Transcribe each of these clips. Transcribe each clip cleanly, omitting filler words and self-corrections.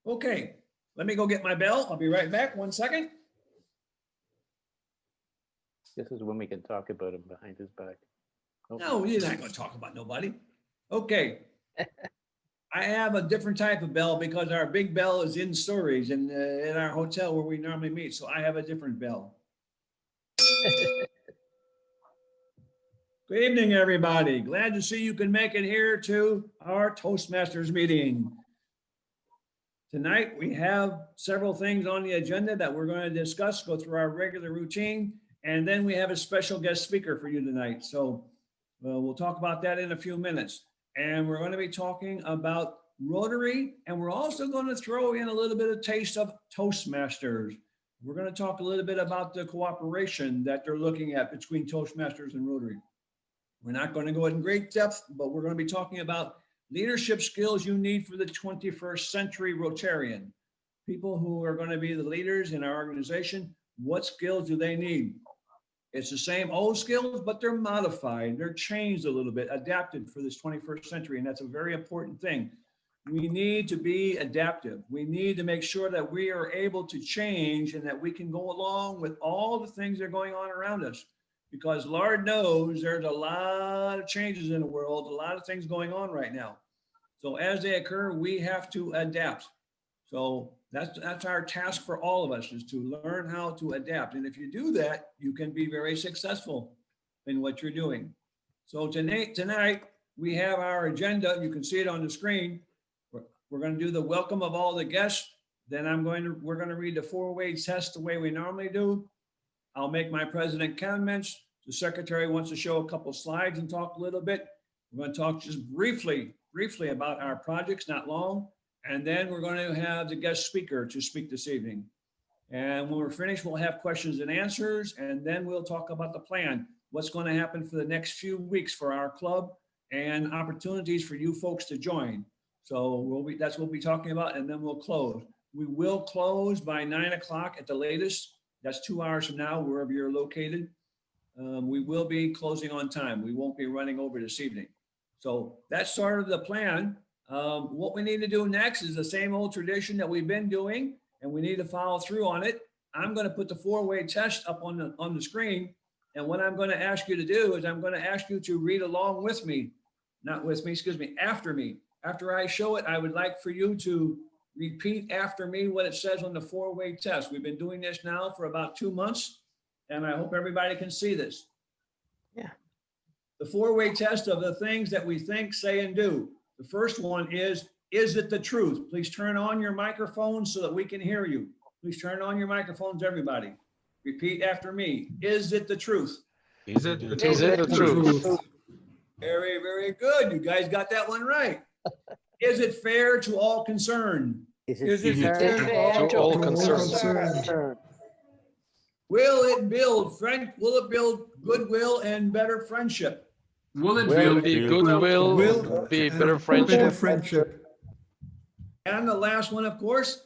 Okay, let me go get my bell. I'll be right back. 1 second. This is when we can talk about him behind his back. Oh, No, you're not going to talk about nobody. Okay. I have a different type of bell because our big bell is in storage and in our hotel where we normally meet. So I have a different bell. Good evening, everybody. Glad to see you can make it here to our Toastmasters meeting. Tonight, we have several things on the agenda that we're going to discuss, go through our regular routine, and then we have a special guest speaker for you tonight. So we'll talk about that in a few minutes. And we're going to be talking about Rotary, and we're also going to throw in a little bit of taste of Toastmasters. We're going to talk a little bit about the cooperation that they're looking at between Toastmasters and Rotary. We're not going to go in great depth, but we're going to be talking about leadership skills you need for the 21st century Rotarian. People who are going to be the leaders in our organization, what skills do they need? It's the same old skills, but they're modified. They're changed a little bit, adapted for this 21st century. And that's a very important thing. We need to be adaptive. We need to make sure that we are able to change and that we can go along with all the things that are going on around us. Because Lord knows there's a lot of changes in the world, a lot of things going on right now. So as they occur, we have to adapt. So that's our task for all of us, is to learn how to adapt. And if you do that, you can be very successful in what you're doing. So tonight we have our agenda. You can see it on the screen. We're going to do the welcome of all the guests. Then we're going to read the four-way test the way we normally do. I'll make my president comments. The secretary wants to show a couple slides and talk a little bit. We're going to talk just briefly about our projects, not long. And then we're going to have the guest speaker to speak this evening. And when we're finished, we'll have questions and answers. And then we'll talk about the plan, what's going to happen for the next few weeks for our club and opportunities for you folks to join. So that's what we'll be talking about. And then we'll close. We will close by 9 o'clock at the latest. That's 2 hours from now, wherever you're located. We will be closing on time. We won't be running over this evening. So that's sort of the plan. What we need to do next is the same old tradition that we've been doing, and we need to follow through on it. I'm going to put the four-way test up on the screen. And what I'm going to ask you to do is I'm going to ask you to read along with me, after me. After I show it, I would like for you to repeat after me what it says on the four-way test. We've been doing this now for about 2 months, and I hope everybody can see this. yeah. The four-way test of the things that we think, say, and do. The first one is it the truth? Please turn on your microphones so that we can hear you. Please turn on your microphones, everybody. Repeat after me. Is it the truth? Is it the truth? Very, very good. You guys got that one right. Is it fair to all concerned? Is it fair to all concerned? Will it build goodwill and better friendship? Will it Will be goodwill, be better friendship? And the last one, of course,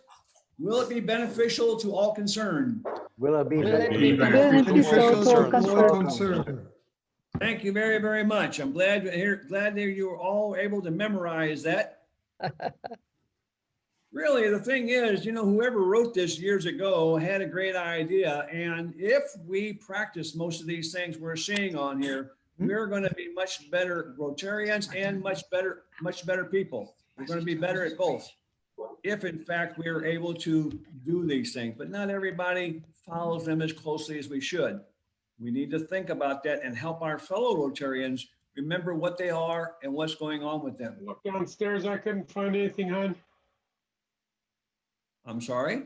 will it be beneficial to all concerned? Will it be beneficial to to all concerned? Thank you very, very much. I'm glad that you were all able to memorize that. Really, the thing is, whoever wrote this years ago had a great idea. And if we practice most of these things we're seeing on here, we're going to be much better Rotarians and much better people. We're going to be better at both, if in fact we are able to do these things. But not everybody follows them as closely as we should. We need to think about that and help our fellow Rotarians remember what they are and what's going on with them. Look downstairs, I couldn't find anything, hon. I'm sorry?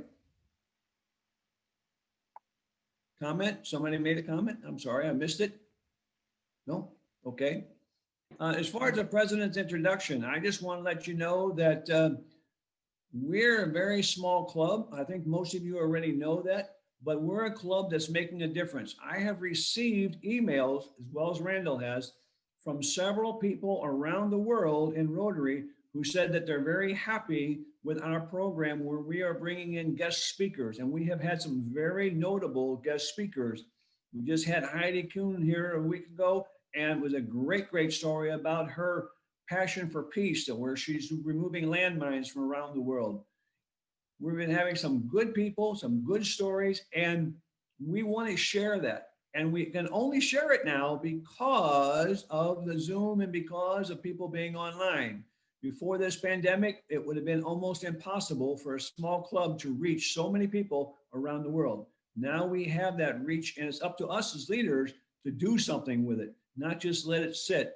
Comment? Somebody made a comment? I'm sorry, I missed it. No? Okay. As far as the president's introduction, I just want to let you know that we're a very small club. I think most of you already know that, but we're a club that's making a difference. I have received emails, as well as Randall has, from several people around the world in Rotary who said that they're very happy with our program where we are bringing in guest speakers. And we have had some very notable guest speakers. We just had Heidi Kuhn here a week ago, and it was a great, great story about her passion for peace, where she's removing landmines from around the world. We've been having some good people, some good stories, and we want to share that. And we can only share it now because of the Zoom and because of people being online. Before this pandemic, it would have been almost impossible for a small club to reach so many people around the world. Now we have that reach, and it's up to us as leaders to do something with it, not just let it sit.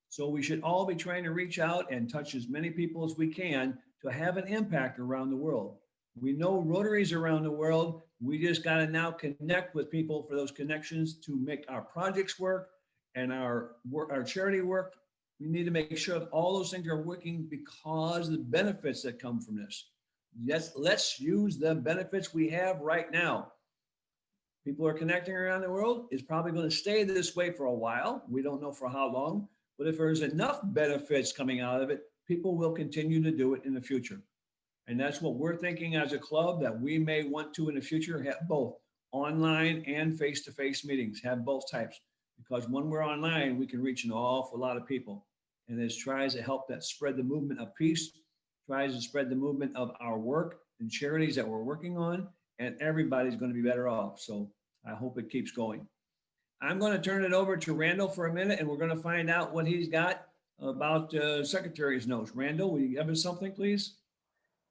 So we should all be trying to reach out and touch as many people as we can to have an impact around the world. We know Rotaries around the world. We just got to now connect with people for those connections to make our projects work and our charity work. We need to make sure that all those things are working because of the benefits that come from this. Yes, let's use the benefits we have right now. People are connecting around the world. It's probably going to stay this way for a while. We don't know for how long, but if there's enough benefits coming out of it, people will continue to do it in the future. And that's what we're thinking as a club, that we may want to in the future have both online and face-to-face meetings, have both types. Because when we're online, we can reach an awful lot of people. And this tries to help that spread the movement of peace, tries to spread the movement of our work and charities that we're working on, and everybody's going to be better off. So I hope it keeps going. I'm going to turn it over to Randall for a minute, and we're going to find out what he's got about Secretary's notes. Randall, will you give us something, please?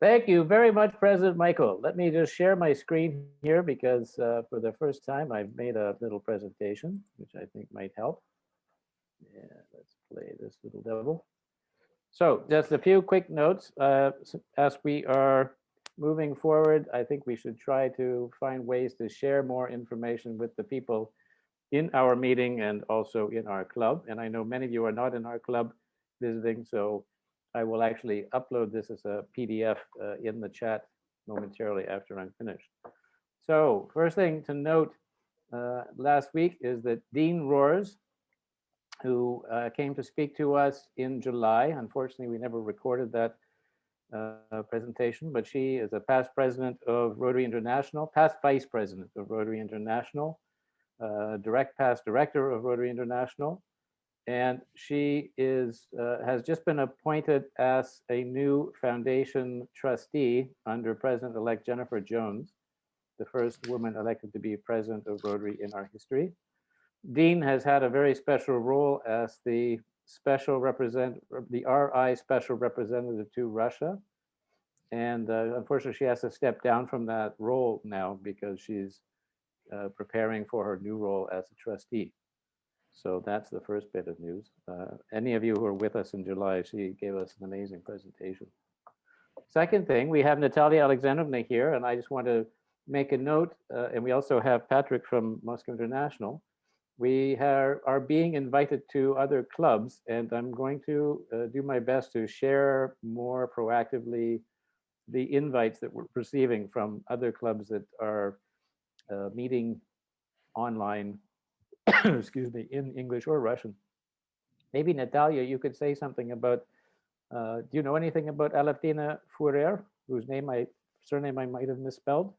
Thank you very much, President Michael. Let me just share my screen here because for the first time, I've made a little presentation, which I think might help. Yeah, let's play this little devil. So just a few quick notes. As we are moving forward, I think we should try to find ways to share more information with the people in our meeting and also in our club. And I know many of you are not in our club visiting, so I will actually upload this as a PDF in the chat momentarily after I'm finished. So first thing to note last week is that Dean Roars, who came to speak to us in July, unfortunately we never recorded that presentation, but she is a past president of Rotary International, past vice president of Rotary International, past director of Rotary International, and she is has just been appointed as a new foundation trustee under President-elect Jennifer Jones, the first woman elected to be president of Rotary in our history. Dean has had a very special role as the RI special representative to Russia. And unfortunately, she has to step down from that role now because she's preparing for her new role as a trustee. So that's the first bit of news. Any of you who were with us in July, she gave us an amazing presentation. Second thing, we have Natalia Alexandrovna here, and I just want to make a note, and we also have Patrick from Moscow International. We are being invited to other clubs, and I'm going to do my best to share more proactively the invites that we're receiving from other clubs that are meeting online, excuse me, in English or Russian. Maybe Natalia, you could say something about, do you know anything about Aleftina Fourier, whose surname I might have misspelled?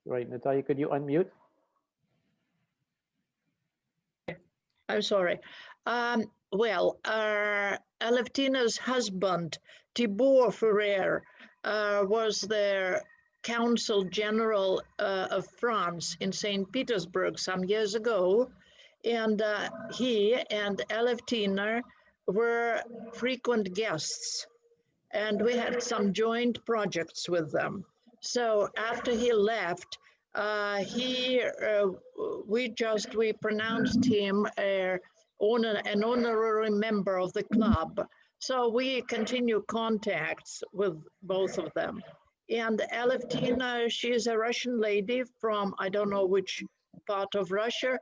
Right, Natalia, could you unmute? I'm sorry. Well, Aleftina's husband, Tibor Fourier, was the Consul General of France in Saint Petersburg some years ago. And he and Aleftina were frequent guests. And we had some joint projects with them. So after he left, we pronounced him an honorary member of the club. So we continue contacts with both of them. And Aleftina, she's a Russian lady from, I don't know which part of Russia.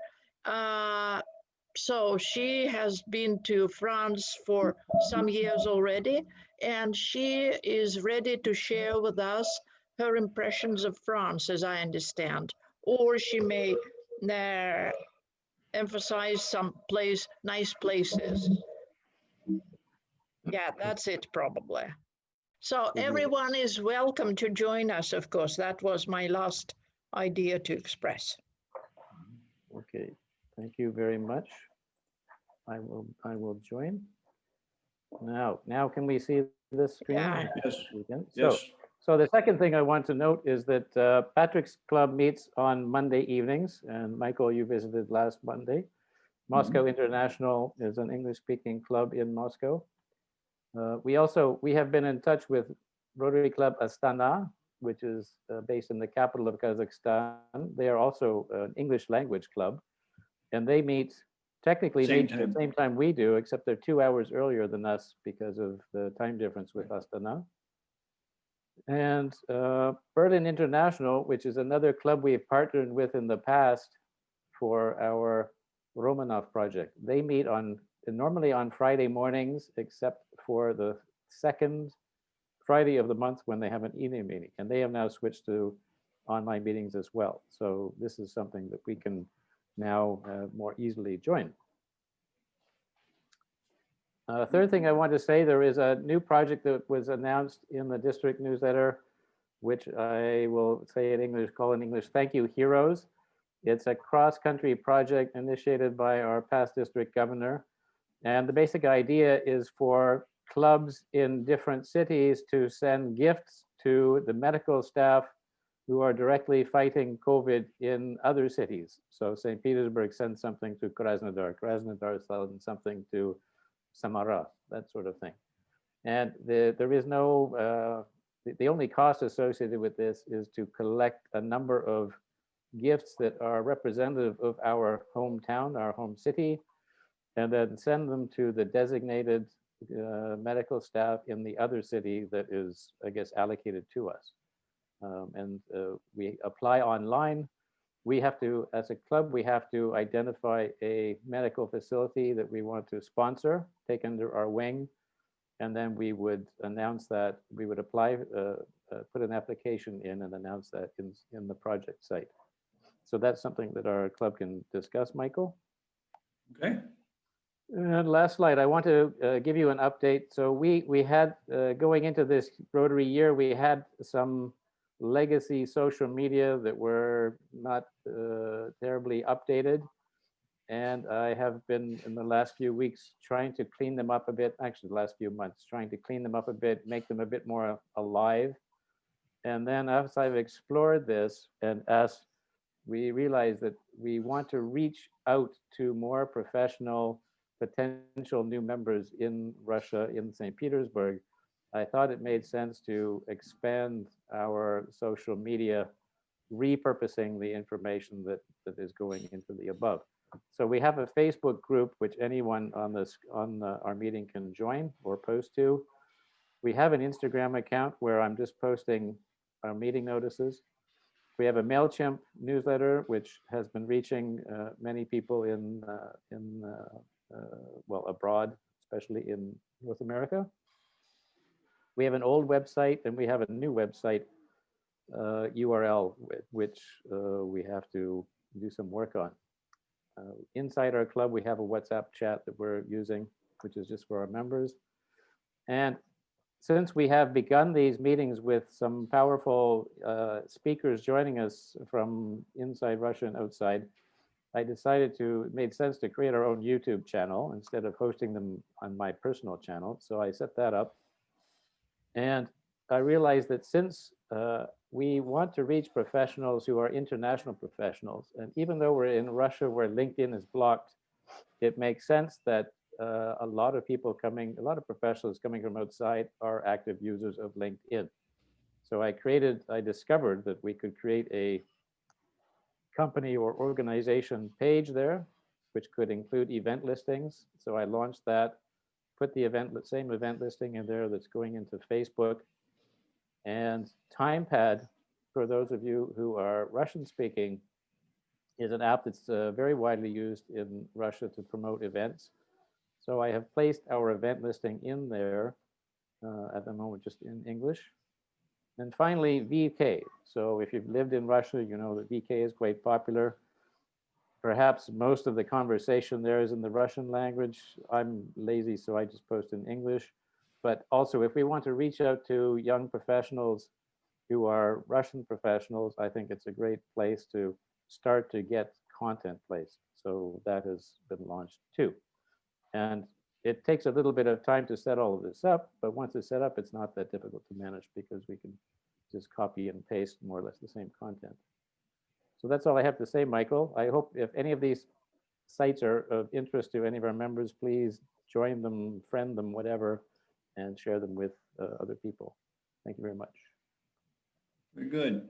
So she has been to France for some years already, and she is ready to share with us her impressions of France, as I understand, or she may emphasize some nice places. Yeah, that's it probably. So everyone is welcome to join us, of course. That was my last idea to express. Okay, thank you very much. I will join. Now can we see this screen? Yeah. Yes, We can. yes. So the second thing I want to note is that Patrick's Club meets on Monday evenings, and Michael, you visited last Monday. Moscow International is an English-speaking club in Moscow. We have been in touch with Rotary Club Astana, which is based in the capital of Kazakhstan. They are also an English language club, and they meet technically Same meet at the time. same time we do, except they're 2 hours earlier than us because of the time difference with Astana. And Berlin International, which is another club we've partnered with in the past for our Romanov project. They meet normally on Friday mornings, except for the second Friday of the month when they have an evening meeting. And they have now switched to online meetings as well. So this is something that we can now more easily join. Third thing I want to say, there is a new project that was announced in the district newsletter, which I will say in English, call in English, Thank You Heroes. It's a cross-country project initiated by our past district governor. And the basic idea is for clubs in different cities to send gifts to the medical staff who are directly fighting COVID in other cities. So St. Petersburg sends something to Krasnodar, Krasnodar sends something to Samara, that sort of thing. And there is no, the only cost associated with this is to collect a number of gifts that are representative of our hometown, our home city, and then send them to the designated medical staff in the other city that is, I guess, allocated to us. We apply online. We have to, as a club, we have to identify a medical facility that we want to sponsor, take under our wing, and then we would announce that, we would apply, put an application in and announce that in the project site. So that's something that our club can discuss, Michael. Okay. And last slide, I want to give you an update. So we had, going into this Rotary year, we had some legacy social media that were not terribly updated. And I have been in the last few weeks trying to clean them up a bit, actually the last few months, trying to clean them up a bit, make them a bit more alive. And then as I've explored this and as we realized that we want to reach out to more professional potential new members in Russia, in St. Petersburg, I thought it made sense to expand our social media, repurposing the information that is going into the above. So we have a Facebook group which anyone on our meeting can join or post to. We have an Instagram account where I'm just posting our meeting notices. We have a MailChimp newsletter which has been reaching many people well, abroad, especially in North America. We have an old website and we have a new website URL, which we have to do some work on. Inside our club, we have a WhatsApp chat that we're using, which is just for our members. And since we have begun these meetings with some powerful speakers joining us from inside Russia and outside, I decided it made sense to create our own YouTube channel instead of hosting them on my personal channel. So I set that up. And I realized that since we want to reach professionals who are international professionals, and even though we're in Russia where LinkedIn is blocked, it makes sense that a lot of professionals coming from outside are active users of LinkedIn. So I discovered that we could create a company or organization page there, which could include event listings. So I launched that, put the same event listing in there that's going into Facebook. And TimePad, for those of you who are Russian speaking, is an app that's very widely used in Russia to promote events. So I have placed our event listing in there at the moment, just in English. And finally, VK. So if you've lived in Russia, you know that VK is quite popular. Perhaps most of the conversation there is in the Russian language. I'm lazy, so I just post in English. But also, if we want to reach out to young professionals who are Russian professionals, I think it's a great place to start to get content placed. So that has been launched too. And it takes a little bit of time to set all of this up, but once it's set up, it's not that difficult to manage because we can just copy and paste more or less the same content. So that's all I have to say, Michael. I hope if any of these sites are of interest to any of our members, please join them, friend them, whatever, and share them with other people. Thank you very much. Very good.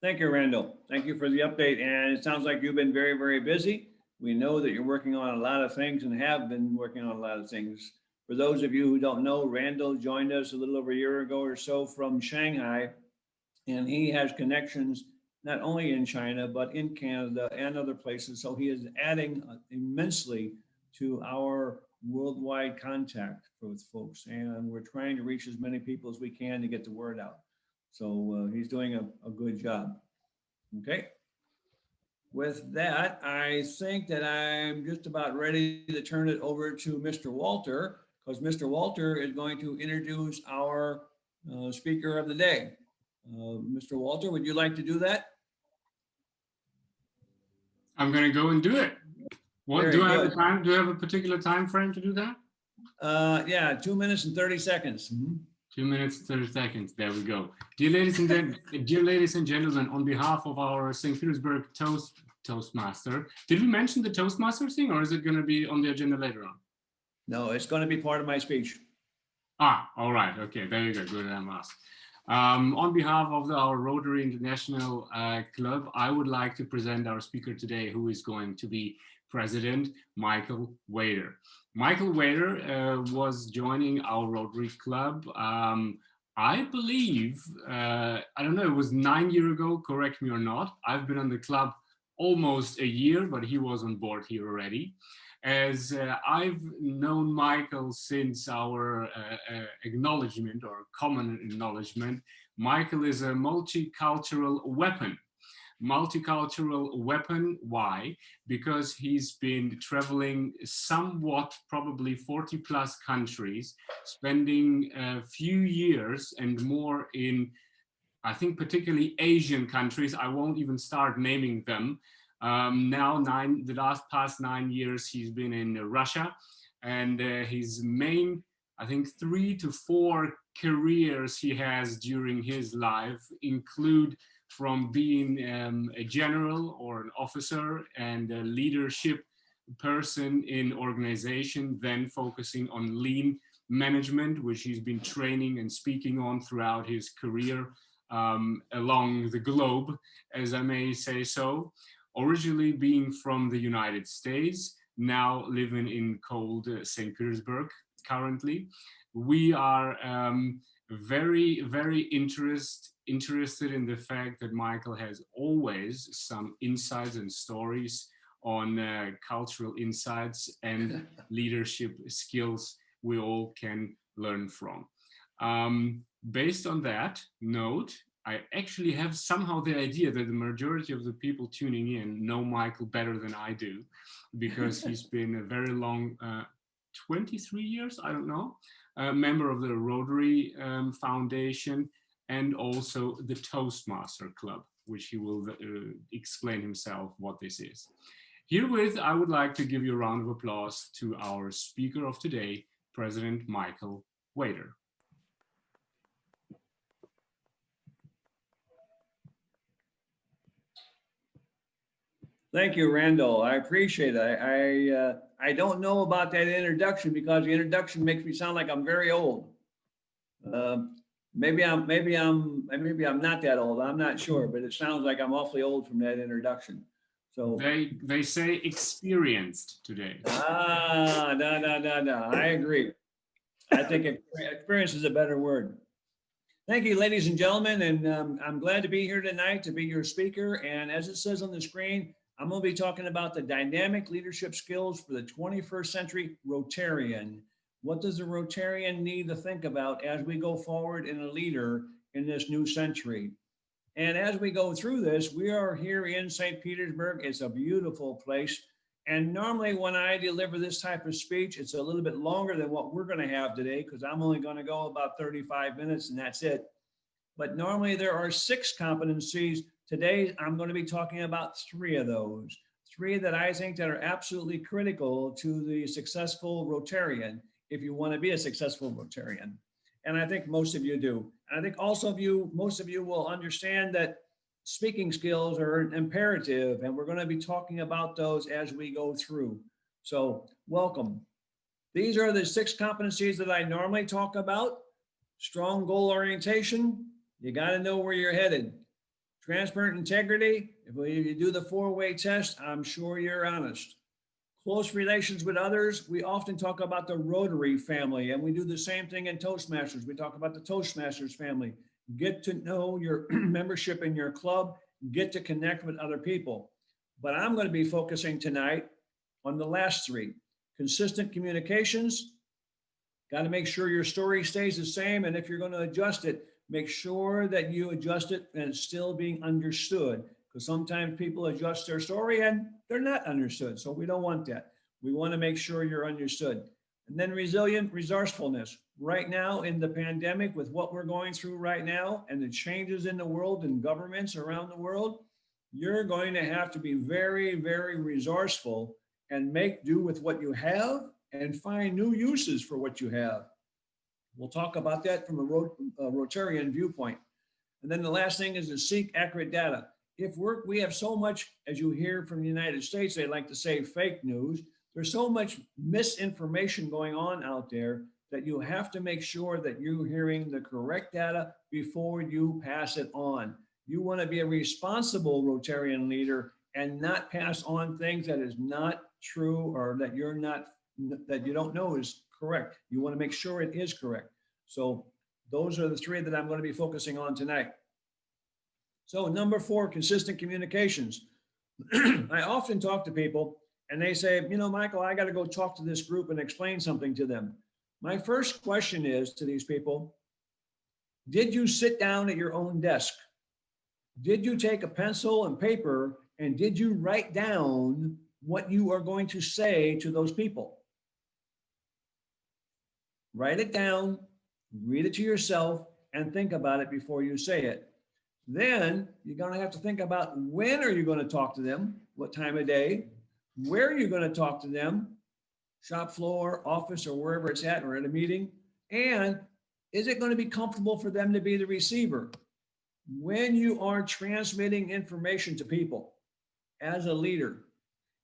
Thank you, Randall. Thank you for the update. And it sounds like you've been very, very busy. We know that you're working on a lot of things and have been working on a lot of things. For those of you who don't know, Randall joined us a little over a year ago or so from Shanghai, and he has connections not only in China, but in Canada and other places. So he is adding immensely to our worldwide contact with folks. And we're trying to reach as many people as we can to get the word out. So he's doing a good job. Okay. With that, I think that I'm just about ready to turn it over to Mr. Walter, because Mr. Walter is going to introduce our speaker of the day. Mr. Walter, would you like to do that? I'm going to go and do it. What Very do I have a good. time? Do I have a particular time frame to do that? Yeah, 2 minutes and 30 seconds. 2 minutes, 30 seconds. There we go. Dear ladies and gentlemen, on behalf of our St. Petersburg Toastmaster, did we mention the Toastmaster thing, or is it going to be on the agenda later on? No, it's going to be part of my speech. Ah, all right. Okay, there you go. Good enough. On behalf of our Rotary International Club, I would like to present our speaker today, who is going to be President Michael Wader. Michael Wader was joining our Rotary Club, I believe, I don't know, it was 9 years ago, correct me or not. I've been on the club almost a year, but he was on board here already. As I've known Michael since our acknowledgement or common acknowledgement, Michael is a multicultural weapon. Multicultural weapon, why? Because he's been traveling somewhat, probably 40 plus countries, spending a few years and more in, I think, particularly Asian countries. I won't even start naming them. Now, the past 9 years, he's been in Russia, and his main, I think, 3 to 4 careers he has during his life include from being a general or an officer and a leadership person in organization, then focusing on lean management, which he's been training and speaking on throughout his career along the globe, as I may say so. Originally being from the United States, now living in cold St. Petersburg currently. We are very, very interested in the fact that Michael has always some insights and stories on cultural insights and leadership skills we all can learn from. Based on that note, I actually have somehow the idea that the majority of the people tuning in know Michael better than I do, because he's been a very long, 23 years, I don't know, member of the Rotary Foundation and also the Toastmaster Club, which he will explain himself what this is. Herewith, I would like to give you a round of applause to our speaker of today, President Michael Wader. Thank you, Randall. I appreciate it. I don't know about that introduction because the introduction makes me sound like I'm very old. Maybe I'm not that old. I'm not sure, but it sounds like I'm awfully old from that introduction. So they say experienced today. No. I agree. I think experience is a better word. Thank you, ladies and gentlemen, and I'm glad to be here tonight to be your speaker. And as it says on the screen, I'm going to be talking about the dynamic leadership skills for the 21st century Rotarian. What does a Rotarian need to think about as we go forward in a leader in this new century? And as we go through this, we are here in St. Petersburg. It's a beautiful place. And normally when I deliver this type of speech, it's a little bit longer than what we're going to have today, because I'm only going to go about 35 minutes and that's it. But normally there are 6 competencies. Today, I'm going to be talking about 3 of those. three that I think that are absolutely critical to the successful Rotarian, if you want to be a successful Rotarian. And I think most of you do. And I think most of you will understand that speaking skills are imperative, and we're going to be talking about those as we go through. So welcome. These are the 6 competencies that I normally talk about. Strong goal orientation. You got to know where you're headed. Transparent integrity. If you do the 4-way test, I'm sure you're honest. Close relations with others. We often talk about the Rotary family, and we do the same thing in Toastmasters. We talk about the Toastmasters family. Get to know your membership in your club, get to connect with other people. But I'm going to be focusing tonight on the last 3. Consistent communications. Got to make sure your story stays the same. And if you're going to adjust it, make sure that you adjust it and it's still being understood. Because sometimes people adjust their story and they're not understood. So we don't want that. We want to make sure you're understood. And then resilient resourcefulness. Right now in the pandemic, with what we're going through right now and the changes in the world and governments around the world, you're going to have to be very, very resourceful and make do with what you have and find new uses for what you have. We'll talk about that from a Rotarian viewpoint. And then the last thing is to seek accurate data. We have so much, as you hear from the United States, they like to say fake news. There's so much misinformation going on out there that you have to make sure that you're hearing the correct data before you pass it on. You want to be a responsible Rotarian leader and not pass on things that is not true or that you don't know is correct. You want to make sure it is correct. So those are the 3 that I'm going to be focusing on tonight. So number 4, consistent communications. I often talk to people and they say, Michael, I got to go talk to this group and explain something to them. My first question is to these people, did you sit down at your own desk? Did you take a pencil and paper and did you write down what you are going to say to those people? Write it down, read it to yourself, and think about it before you say it. Then you're going to have to think about when are you going to talk to them, what time of day, where are you going to talk to them, shop floor, office, or wherever it's at, or at a meeting, and is it going to be comfortable for them to be the receiver? When you are transmitting information to people as a leader,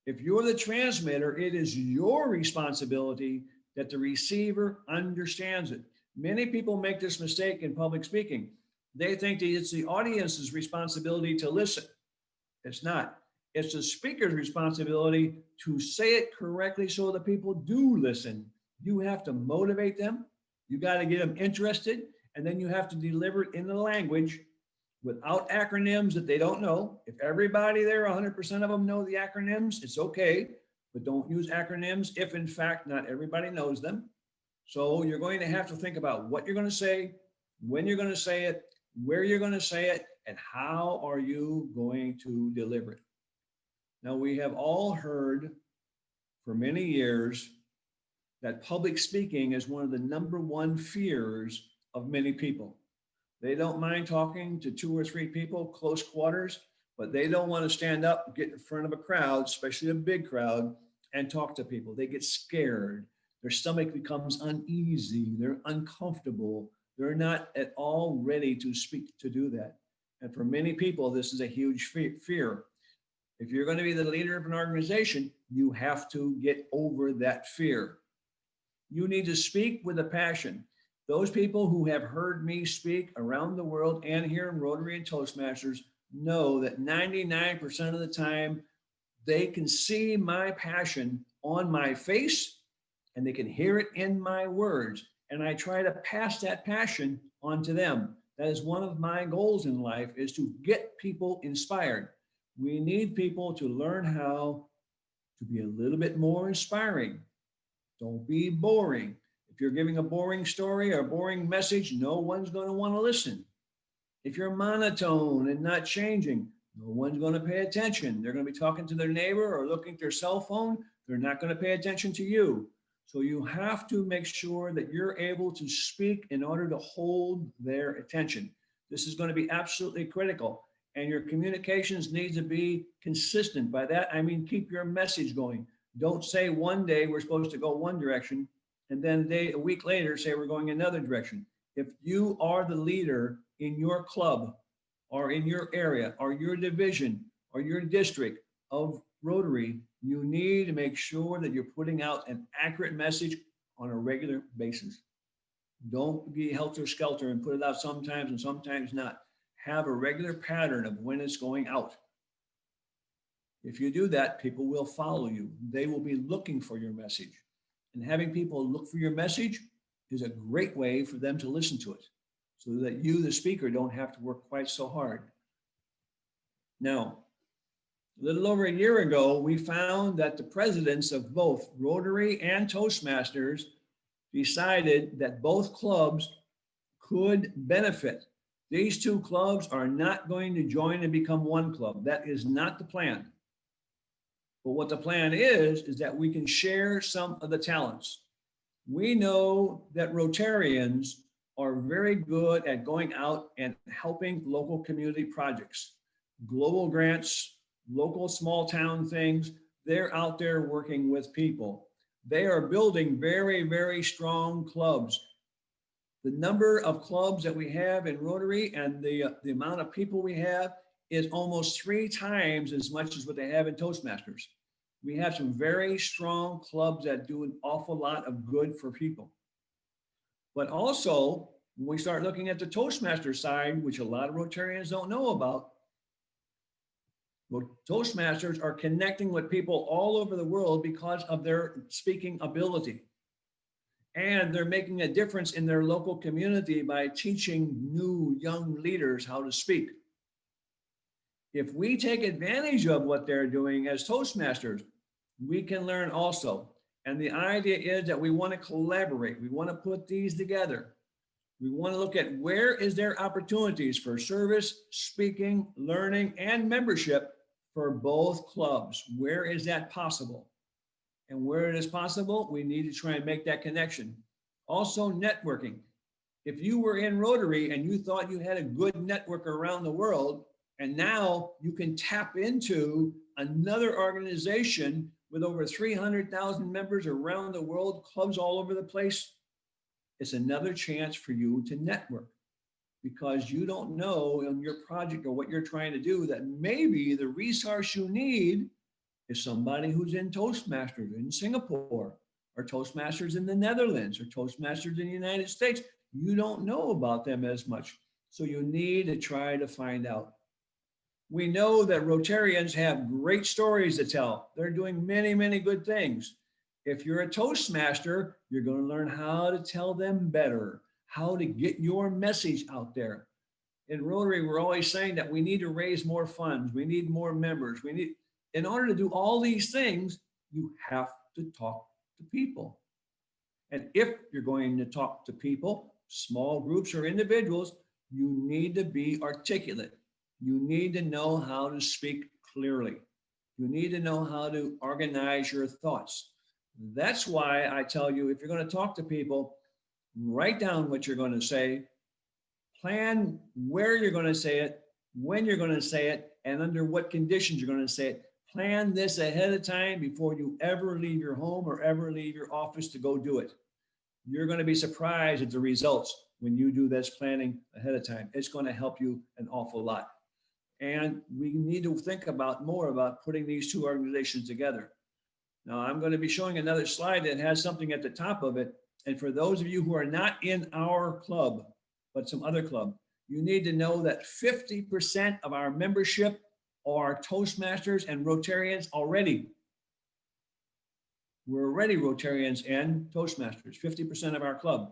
if you're the transmitter, it is your responsibility that the receiver understands it. Many people make this mistake in public speaking. They think that it's the audience's responsibility to listen. It's not. It's the speaker's responsibility to say it correctly so the people do listen. You have to motivate them. You got to get them interested, and then you have to deliver it in the language without acronyms that they don't know. If everybody there, 100% of them know the acronyms, it's okay, but don't use acronyms if in fact not everybody knows them. So you're going to have to think about what you're going to say, when you're going to say it, where you're going to say it, and how are you going to deliver it. Now, we have all heard for many years that public speaking is one of the #1 fears of many people. They don't mind talking to 2 or 3 people, close quarters, but they don't want to stand up, get in front of a crowd, especially a big crowd, and talk to people. They get scared. Their stomach becomes uneasy. They're uncomfortable. They're not at all ready to speak, to do that. And for many people, this is a huge fear. If you're going to be the leader of an organization, you have to get over that fear. You need to speak with a passion. Those people who have heard me speak around the world and here in Rotary and Toastmasters know that 99% of the time, they can see my passion on my face and they can hear it in my words. And I try to pass that passion on to them. That is one of my goals in life, is to get people inspired. We need people to learn how to be a little bit more inspiring. Don't be boring. If you're giving a boring story or a boring message, no one's going to want to listen. If you're monotone and not changing, no one's going to pay attention. They're going to be talking to their neighbor or looking at their cell phone. They're not going to pay attention to you. So you have to make sure that you're able to speak in order to hold their attention. This is going to be absolutely critical. and your communications need to be consistent. By that, I mean, keep your message going. Don't say one day we're supposed to go one direction, and then a week later say we're going another direction. If you are the leader in your club or in your area or your division or your district of Rotary, you need to make sure that you're putting out an accurate message on a regular basis. Don't be helter-skelter and put it out sometimes and sometimes not. Have a regular pattern of when it's going out. If you do that, people will follow you. They will be looking for your message. And having people look for your message is a great way for them to listen to it, so that you, the speaker, don't have to work quite so hard. Now, a little over a year ago, we found that the presidents of both Rotary and Toastmasters decided that both clubs could benefit. These two clubs are not going to join and become one club. That is not the plan. But what the plan is that we can share some of the talents. We know that Rotarians are very good at going out and helping local community projects, global grants, local small town things. They're out there working with people. They are building very, very strong clubs. The number of clubs that we have in Rotary and the amount of people we have is almost 3 times as much as what they have in Toastmasters. We have some very strong clubs that do an awful lot of good for people. But also, when we start looking at the Toastmaster side, which a lot of Rotarians don't know about, Toastmasters are connecting with people all over the world because of their speaking ability. And they're making a difference in their local community by teaching new young leaders how to speak. If we take advantage of what they're doing as Toastmasters, we can learn also. And the idea is that we want to collaborate. We want to put these together. We want to look at where is there opportunities for service, speaking, learning, and membership for both clubs. Where is that possible? And where it is possible, we need to try and make that connection. Also, networking. If you were in Rotary and you thought you had a good network around the world, and now you can tap into another organization with over 300,000 members around the world, clubs all over the place, it's another chance for you to network, because you don't know in your project or what you're trying to do that maybe the resource you need is somebody who's in Toastmasters in Singapore, or Toastmasters in the Netherlands, or Toastmasters in the United States. You don't know about them as much. So you need to try to find out. We know that Rotarians have great stories to tell. They're doing many, many good things. If you're a Toastmaster, you're going to learn how to tell them better, how to get your message out there. In Rotary, we're always saying that we need to raise more funds. We need more members. In order to do all these things, you have to talk to people. And if you're going to talk to people, small groups or individuals, you need to be articulate. You need to know how to speak clearly. You need to know how to organize your thoughts. That's why I tell you, if you're going to talk to people, write down what you're going to say, plan where you're going to say it, when you're going to say it, and under what conditions you're going to say it. Plan this ahead of time before you ever leave your home or ever leave your office to go do it. You're going to be surprised at the results when you do this planning ahead of time. It's going to help you an awful lot. And we need to think more about putting these two organizations together. Now, I'm going to be showing another slide that has something at the top of it. And for those of you who are not in our club, but some other club, you need to know that 50% of our membership are Toastmasters and Rotarians already. We're already Rotarians and Toastmasters, 50% of our club.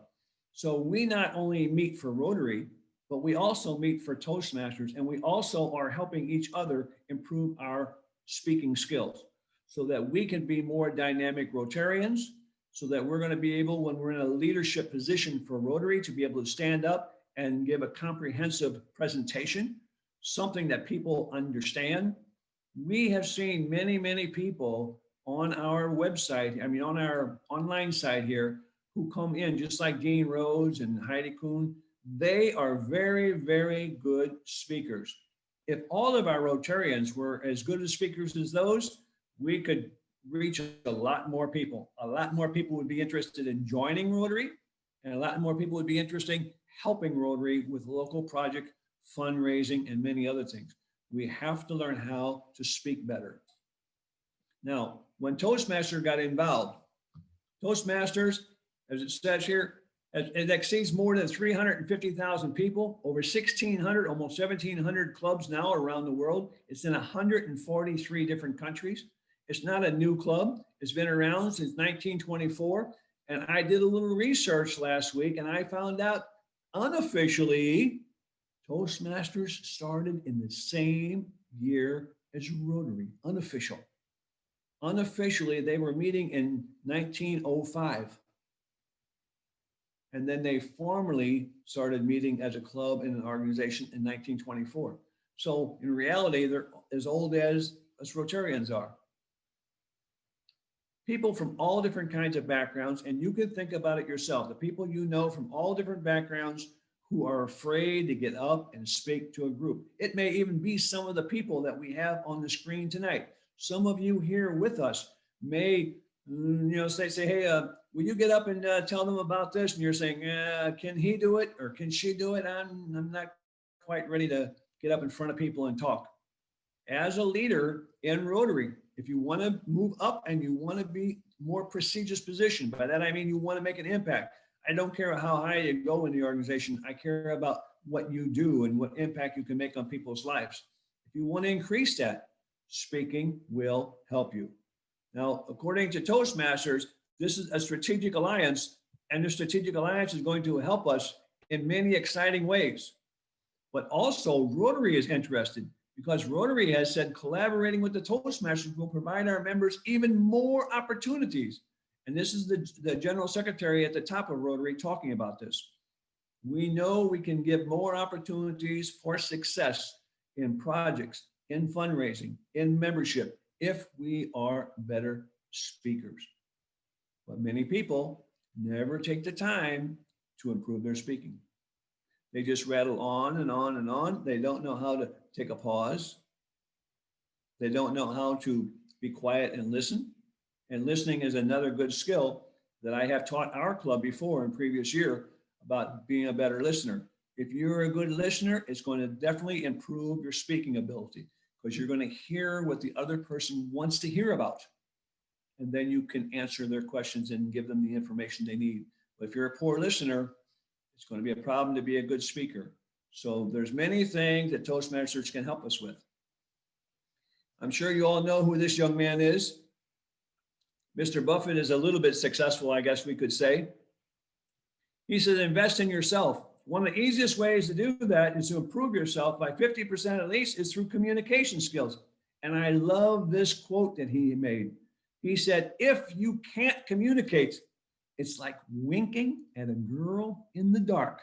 So we not only meet for Rotary, but we also meet for Toastmasters, and we also are helping each other improve our speaking skills so that we can be more dynamic Rotarians, so that we're going to be able, when we're in a leadership position for Rotary, to be able to stand up and give a comprehensive presentation, something that people understand. We have seen many, many people on our website, on our online site here, who come in, just like Dean Rhodes and Heidi Kuhn. They are very, very good speakers. if all of our Rotarians were as good as speakers as those, we could reach a lot more people. A lot more people would be interested in joining Rotary, and a lot more people would be interested in helping Rotary with local project fundraising and many other things. We have to learn how to speak better. Now, when Toastmaster got involved, Toastmasters, as it says here, it exceeds more than 350,000 people, over 1,600, almost 1,700 clubs now around the world. It's in 143 different countries. It's not a new club. It's been around since 1924. And I did a little research last week and I found out unofficially, Toastmasters started in the same year as Rotary, unofficial. Unofficially, they were meeting in 1905. And then they formally started meeting as a club and an organization in 1924. So in reality, they're as old as us Rotarians are. People from all different kinds of backgrounds, and you can think about it yourself, the people you know from all different backgrounds who are afraid to get up and speak to a group. It may even be some of the people that we have on the screen tonight. Some of you here with us may, say, hey, will you get up and tell them about this? And you're saying, can he do it or can she do it? I'm not quite ready to get up in front of people and talk. As a leader in Rotary, if you want to move up and you want to be more prestigious position, by that I mean you want to make an impact. I don't care how high you go in the organization. I care about what you do and what impact you can make on people's lives. If you want to increase that, speaking will help you. Now, according to Toastmasters, this is a strategic alliance, and the strategic alliance is going to help us in many exciting ways. But also, Rotary is interested because Rotary has said collaborating with the Toastmasters will provide our members even more opportunities. And this is the General Secretary at the top of Rotary talking about this. We know we can give more opportunities for success in projects, in fundraising, in membership, if we are better speakers. But many people never take the time to improve their speaking. They just rattle on and on and on. They don't know how to take a pause. They don't know how to be quiet and listen. And listening is another good skill that I have taught our club before in previous year about being a better listener. If you're a good listener, it's going to definitely improve your speaking ability because you're going to hear what the other person wants to hear about. And then you can answer their questions and give them the information they need. But if you're a poor listener, it's going to be a problem to be a good speaker. So there's many things that Toastmasters can help us with. I'm sure you all know who this young man is. Mr. Buffett is a little bit successful, I guess we could say. He says, invest in yourself. One of the easiest ways to do that is to improve yourself by 50% at least is through communication skills. And I love this quote that he made. He said, if you can't communicate, it's like winking at a girl in the dark.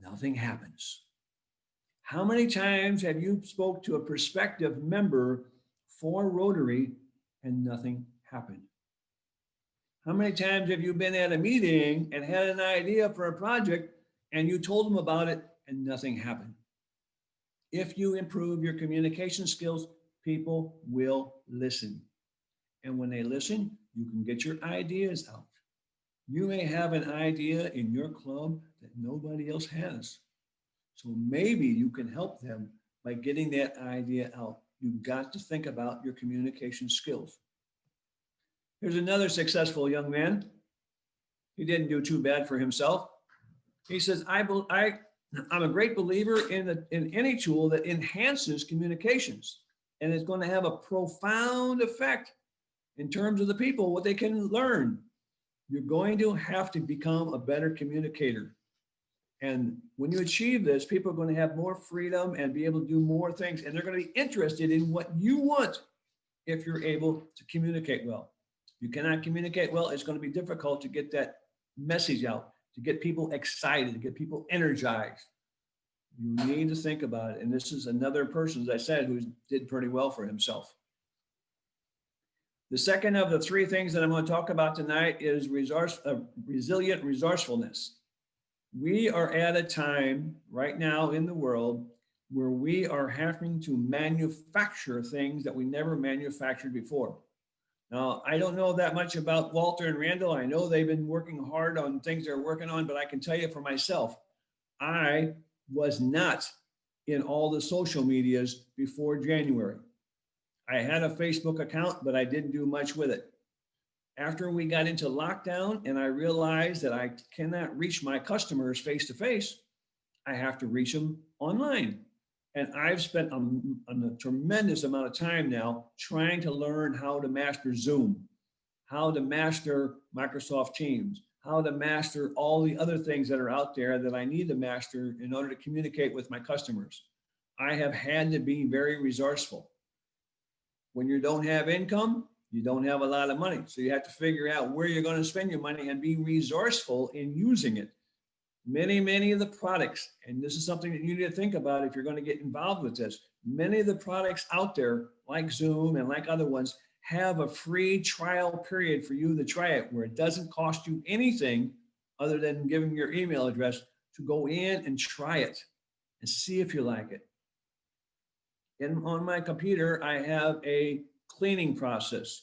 Nothing happens. How many times have you spoke to a prospective member for Rotary and nothing happened? How many times have you been at a meeting and had an idea for a project and you told them about it and nothing happened? If you improve your communication skills, people will listen. And when they listen, you can get your ideas out. You may have an idea in your club that nobody else has. So maybe you can help them by getting that idea out. You've got to think about your communication skills. Here's another successful young man. He didn't do too bad for himself. He says, I'm a great believer in any tool that enhances communications, and it's going to have a profound effect in terms of the people, what they can learn. You're going to have to become a better communicator. And when you achieve this, people are going to have more freedom and be able to do more things, and they're going to be interested in what you want if you're able to communicate well. You cannot communicate well, it's going to be difficult to get that message out, to get people excited, to get people energized. You need to think about it. And this is another person, as I said, who did pretty well for himself. The second of the three things that I'm going to talk about tonight is resilient resourcefulness. We are at a time right now in the world where we are having to manufacture things that we never manufactured before. Now, I don't know that much about Walter and Randall. I know they've been working hard on things they're working on, but I can tell you for myself, I was not in all the social medias before January. I had a Facebook account, but I didn't do much with it. After we got into lockdown and I realized that I cannot reach my customers face to face, I have to reach them online. And I've spent a tremendous amount of time now trying to learn how to master Zoom, how to master Microsoft Teams, how to master all the other things that are out there that I need to master in order to communicate with my customers. I have had to be very resourceful. When you don't have income, you don't have a lot of money. So you have to figure out where you're going to spend your money and be resourceful in using it. Many of the products, and this is something that you need to think about if you're going to get involved with this, many of the products out there, like Zoom and like other ones, have a free trial period for you to try it, where it doesn't cost you anything other than giving your email address to go in and try it and see if you like it. And on my computer, I have a cleaning process,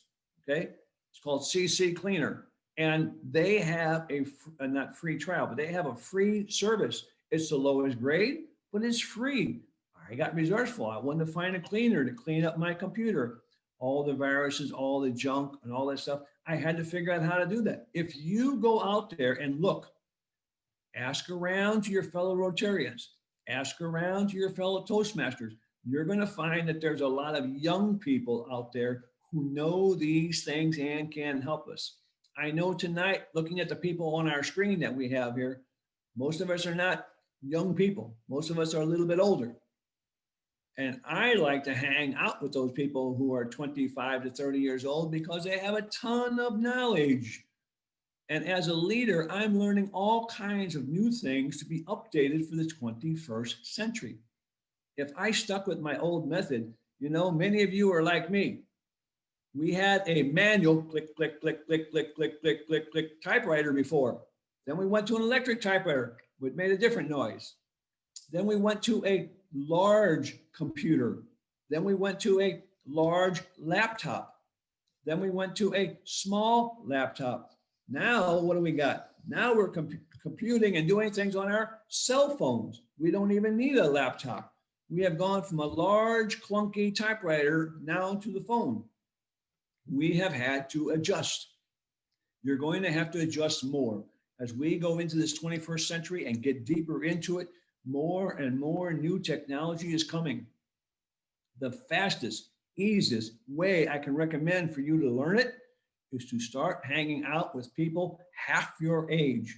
okay? It's called CC Cleaner. And they have a not free trial, but they have a free service. It's the lowest grade, but it's free. I got resourceful. I wanted to find a cleaner to clean up my computer, all the viruses, all the junk and all that stuff. I had to figure out how to do that. If you go out there and look, ask around to your fellow Rotarians, ask around to your fellow Toastmasters, you're going to find that there's a lot of young people out there who know these things and can help us. I know tonight, looking at the people on our screen that we have here, most of us are not young people. Most of us are a little bit older. And I like to hang out with those people who are 25 to 30 years old because they have a ton of knowledge. And as a leader, I'm learning all kinds of new things to be updated for the 21st century. If I stuck with my old method, you know, many of you are like me. We had a manual click, click, click, click, click, click, click, click, click typewriter before. Then we went to an electric typewriter, which made a different noise. Then we went to a large computer. Then we went to a large laptop. Then we went to a small laptop. Now, what do we got? Now we're computing and doing things on our cell phones. We don't even need a laptop. We have gone from a large clunky typewriter now to the phone. We have had to adjust. You're going to have to adjust more. As we go into this 21st century and get deeper into it, more and more new technology is coming. The fastest, easiest way I can recommend for you to learn it is to start hanging out with people half your age.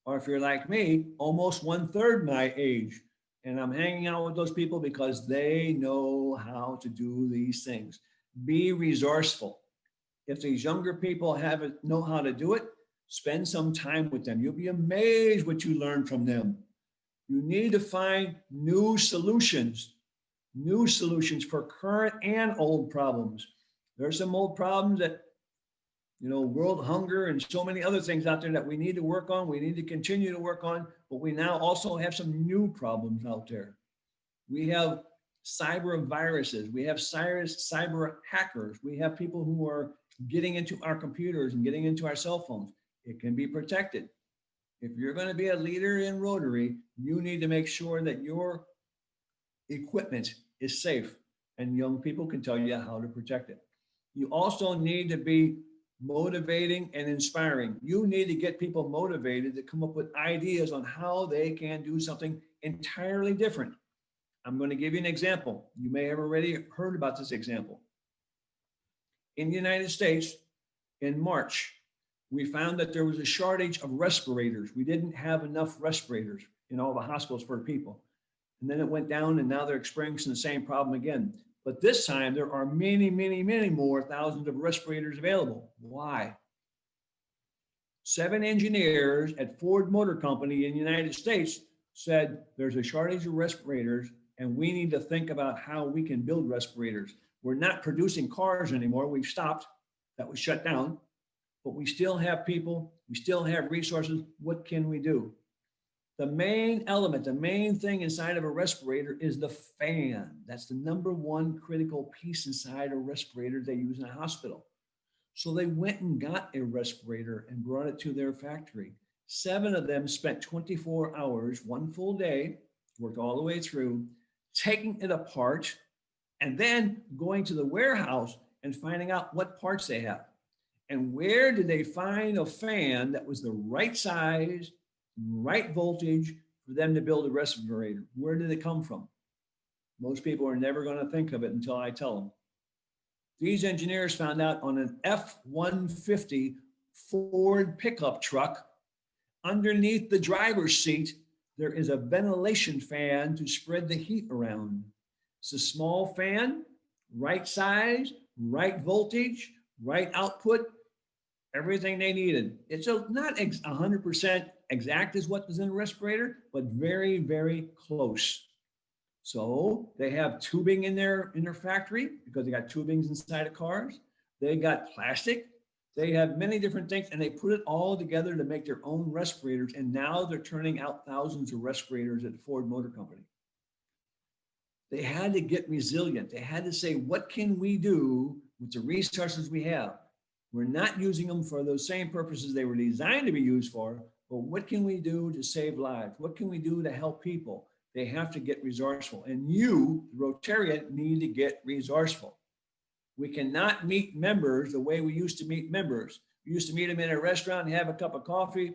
Or if you're like me, almost 1/3 my age. And I'm hanging out with those people because they know how to do these things. Be resourceful. If these younger people know how to do it, spend some time with them. You'll be amazed what you learn from them. You need to find new solutions for current and old problems. There are some old problems that, you know, world hunger and so many other things out there that we need to work on. We need to continue to work on, but we now also have some new problems out there. We have cyber viruses. We have cyber hackers. We have people who are getting into our computers and getting into our cell phones. It can be protected. If you're going to be a leader in Rotary, you need to make sure that your equipment is safe and young people can tell you how to protect it. You also need to be motivating and inspiring. You need to get people motivated to come up with ideas on how they can do something entirely different. I'm going to give you an example. You may have already heard about this example. In the United States, in March, we found that there was a shortage of respirators. We didn't have enough respirators in all the hospitals for people. And then it went down, and now they're experiencing the same problem again. But this time there are many more thousands of respirators available. Why? 7 engineers at Ford Motor Company in the United States said there's a shortage of respirators and we need to think about how we can build respirators. We're not producing cars anymore. We've stopped. That was shut down. But we still have people. We still have resources. What can we do? The main element, the main thing inside of a respirator is the fan. That's the number one critical piece inside a respirator they use in a hospital. So they went and got a respirator and brought it to their factory. 7 of them spent 24 hours, one full day, worked all the way through, taking it apart, and then going to the warehouse and finding out what parts they have. And where did they find a fan that was the right size, right voltage for them to build a respirator? Where did it come from? Most people are never going to think of it until I tell them. These engineers found out on an F-150 Ford pickup truck, underneath the driver's seat, there is a ventilation fan to spread the heat around. It's a small fan, right size, right voltage, right output, everything they needed. It's not 100% exact as what was in the respirator, but very, very close. So they have tubing in their factory because they got tubings inside of cars. They got plastic. They have many different things, and they put it all together to make their own respirators. And now they're turning out thousands of respirators at the Ford Motor Company. They had to get resilient. They had to say, what can we do with the resources we have? We're not using them for those same purposes they were designed to be used for, but what can we do to save lives? What can we do to help people? They have to get resourceful. And you, the Rotarian, need to get resourceful. We cannot meet members the way we used to meet members. We used to meet them in a restaurant and have a cup of coffee,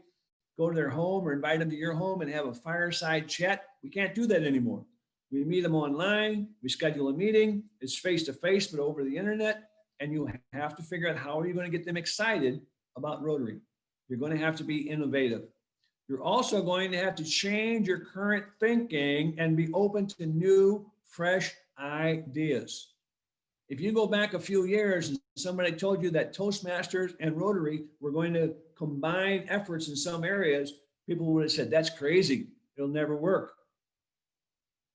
go to their home or invite them to your home and have a fireside chat. We can't do that anymore. We meet them online, we schedule a meeting, it's face-to-face, but over the internet, and you have to figure out how are you going to get them excited about Rotary. You're going to have to be innovative. You're also going to have to change your current thinking and be open to new, fresh ideas. If you go back a few years and somebody told you that Toastmasters and Rotary were going to combine efforts in some areas, people would have said, that's crazy. It'll never work.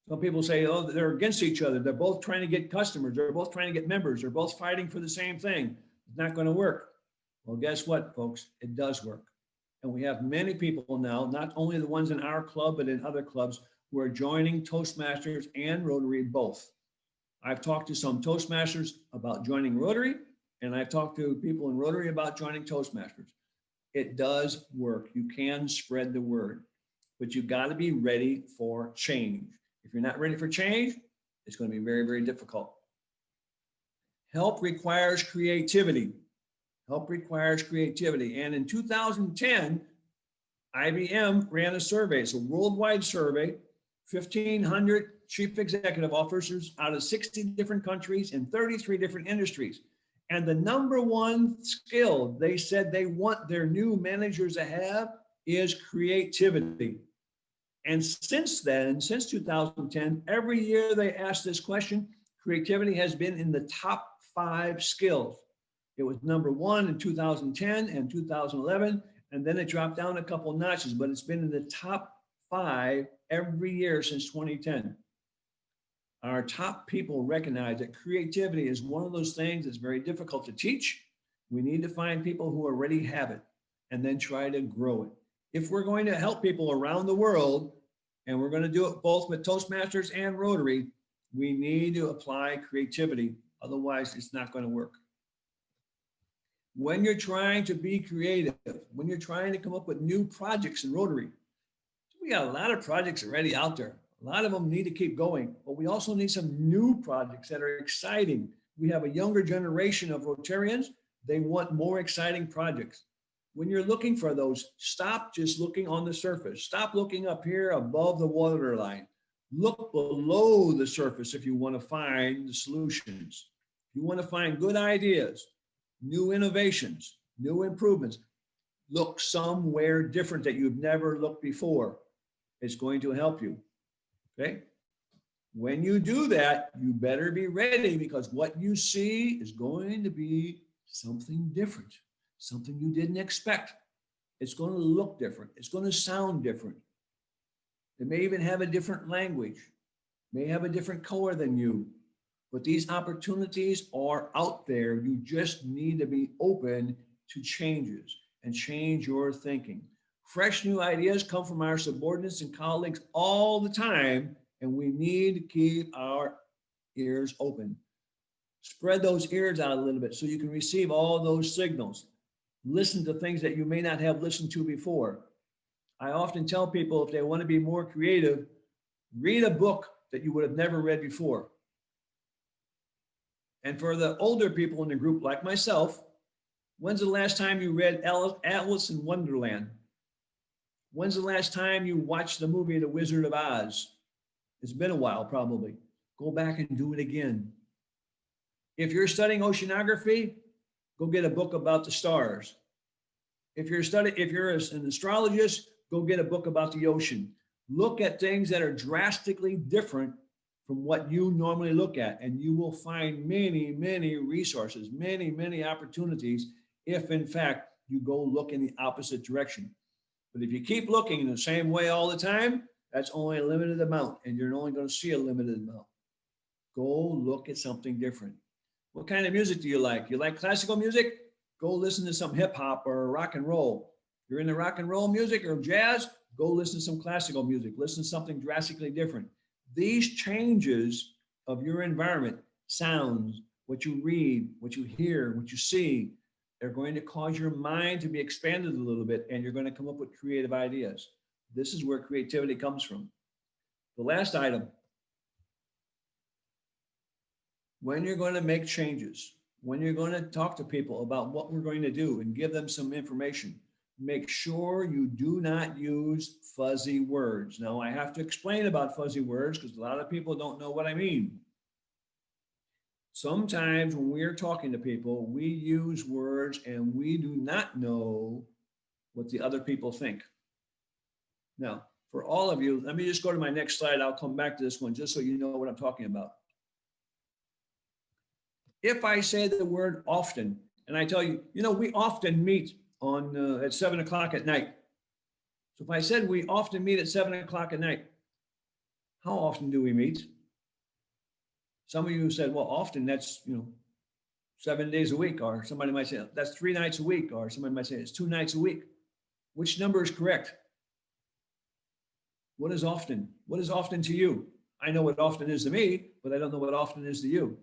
Some people say, oh, they're against each other. They're both trying to get customers. They're both trying to get members. They're both fighting for the same thing. It's not going to work. Well, guess what, folks? It does work. And we have many people now, not only the ones in our club, but in other clubs, who are joining Toastmasters and Rotary both. I've talked to some Toastmasters about joining Rotary, and I've talked to people in Rotary about joining Toastmasters. It does work. You can spread the word, but you've got to be ready for change. If you're not ready for change, it's going to be very, very difficult. Help requires creativity. Help requires creativity. And in 2010, IBM ran a survey. It's a worldwide survey, 1,500 chief executive officers out of 60 different countries in 33 different industries. And the number one skill they said they want their new managers to have is creativity. And since then, since 2010, every year they ask this question, creativity has been in the top 5 skills. It was number 1 in 2010 and 2011, and then it dropped down a couple notches, but it's been in the top 5 every year since 2010. Our top people recognize that creativity is one of those things that's very difficult to teach. We need to find people who already have it and then try to grow it. If we're going to help people around the world, and we're going to do it both with Toastmasters and Rotary, we need to apply creativity. Otherwise, it's not going to work. When you're trying to be creative, when you're trying to come up with new projects in Rotary, we got a lot of projects already out there. A lot of them need to keep going, but we also need some new projects that are exciting. We have a younger generation of Rotarians. They want more exciting projects. When you're looking for those, stop just looking on the surface. Stop looking up here above the waterline. Look below the surface if you want to find the solutions. If you want to find good ideas, new innovations, new improvements, look somewhere different that you've never looked before. It's going to help you, okay? When you do that, you better be ready because what you see is going to be something different. Something you didn't expect. It's going to look different. It's going to sound different. It may even have a different language, may have a different color than you, but these opportunities are out there. You just need to be open to changes and change your thinking. Fresh new ideas come from our subordinates and colleagues all the time, and we need to keep our ears open. Spread those ears out a little bit so you can receive all those signals. Listen to things that you may not have listened to before. I often tell people if they want to be more creative, read a book that you would have never read before. And for the older people in the group like myself, when's the last time you read Alice in Wonderland? When's the last time you watched the movie The Wizard of Oz? It's been a while, probably. Go back and do it again. If you're studying oceanography, go get a book about the stars. If you're an astrologist, go get a book about the ocean. Look at things that are drastically different from what you normally look at, and you will find many, many resources, many, many opportunities if, in fact, you go look in the opposite direction. But if you keep looking in the same way all the time, that's only a limited amount, and you're only going to see a limited amount. Go look at something different. What kind of music do you like? You like classical music? Go listen to some hip hop or rock and roll. You're into rock and roll music or jazz? Go listen to some classical music. Listen to something drastically different. These changes of your environment, sounds, what you read, what you hear, what you see, they're going to cause your mind to be expanded a little bit, and you're going to come up with creative ideas. This is where creativity comes from. The last item, when you're going to make changes, when you're going to talk to people about what we're going to do and give them some information, make sure you do not use fuzzy words. Now, I have to explain about fuzzy words because a lot of people don't know what I mean. Sometimes when we are talking to people, we use words and we do not know what the other people think. Now, for all of you, let me just go to my next slide. I'll come back to this one just so you know what I'm talking about. If I say the word often, and I tell you, we often meet on at 7 o'clock at night. So if I said we often meet at 7 o'clock at night, how often do we meet? Some of you said, well, often that's, 7 days a week, or somebody might say that's 3 nights a week, or somebody might say it's 2 nights a week. Which number is correct? What is often? What is often to you? I know what often is to me, but I don't know what often is to you.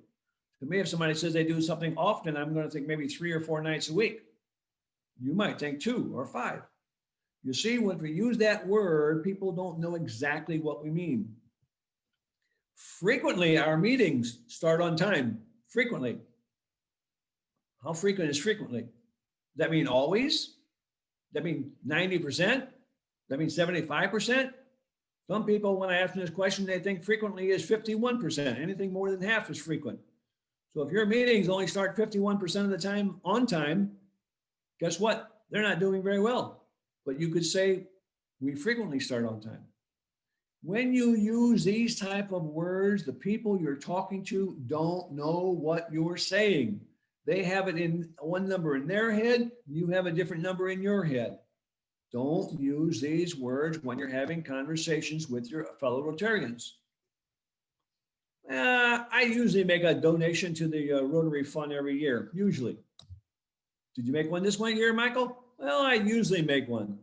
To me, if somebody says they do something often, I'm going to think maybe 3 or 4 nights a week. You might think 2 or 5. You see, when we use that word, people don't know exactly what we mean. Frequently, our meetings start on time. Frequently. How frequent is frequently? Does that mean always? Does that mean 90%? Does that mean 75%? Some people, when I ask them this question, they think frequently is 51%. Anything more than half is frequent. So if your meetings only start 51% of the time on time, guess what? They're not doing very well. But you could say, we frequently start on time. When you use these type of words, the people you're talking to don't know what you're saying. They have it in one number in their head, you have a different number in your head. Don't use these words when you're having conversations with your fellow Rotarians. I usually make a donation to the Rotary Fund every year, usually. Did you make one this one year, Michael? Well, I usually make one.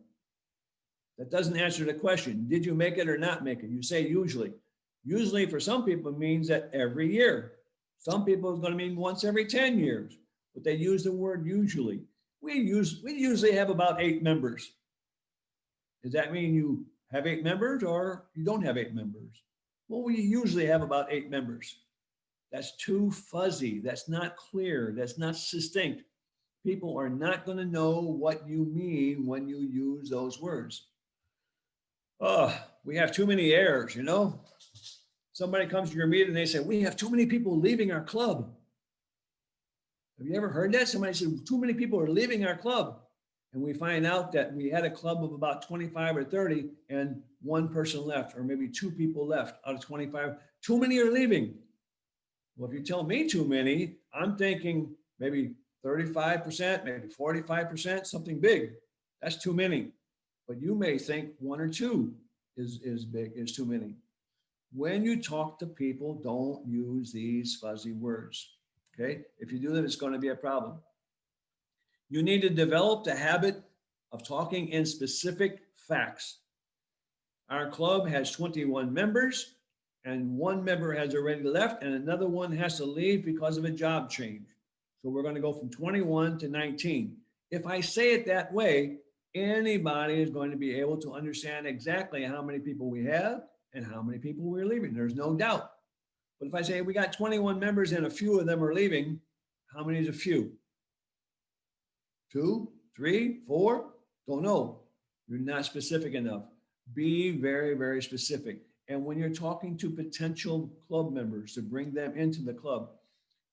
That doesn't answer the question. Did you make it or not make it? You say usually. Usually for some people means that every year. Some people it's going to mean once every 10 years, but they use the word usually. We usually have about 8 members. Does that mean you have 8 members or you don't have 8 members? Well, we usually have about 8 members. That's too fuzzy. That's not clear. That's not distinct. People are not going to know what you mean when you use those words. We have too many errors, Somebody comes to your meeting and they say, we have too many people leaving our club. Have you ever heard that? Somebody said, too many people are leaving our club. And we find out that we had a club of about 25 or 30 and 1 person left, or maybe 2 people left out of 25. Too many are leaving. Well, if you tell me too many, I'm thinking maybe 35%, maybe 45%, something big. That's too many. But you may think 1 or 2 is too many. When you talk to people, don't use these fuzzy words. Okay? If you do that, it's going to be a problem. You need to develop the habit of talking in specific facts. Our club has 21 members, and one member has already left and another one has to leave because of a job change. So we're going to go from 21 to 19. If I say it that way, anybody is going to be able to understand exactly how many people we have and how many people we're leaving. There's no doubt. But if I say we got 21 members and a few of them are leaving, how many is a few? 2, 3, 4? Don't know. You're not specific enough. Be very, very specific. And when you're talking to potential club members to bring them into the club,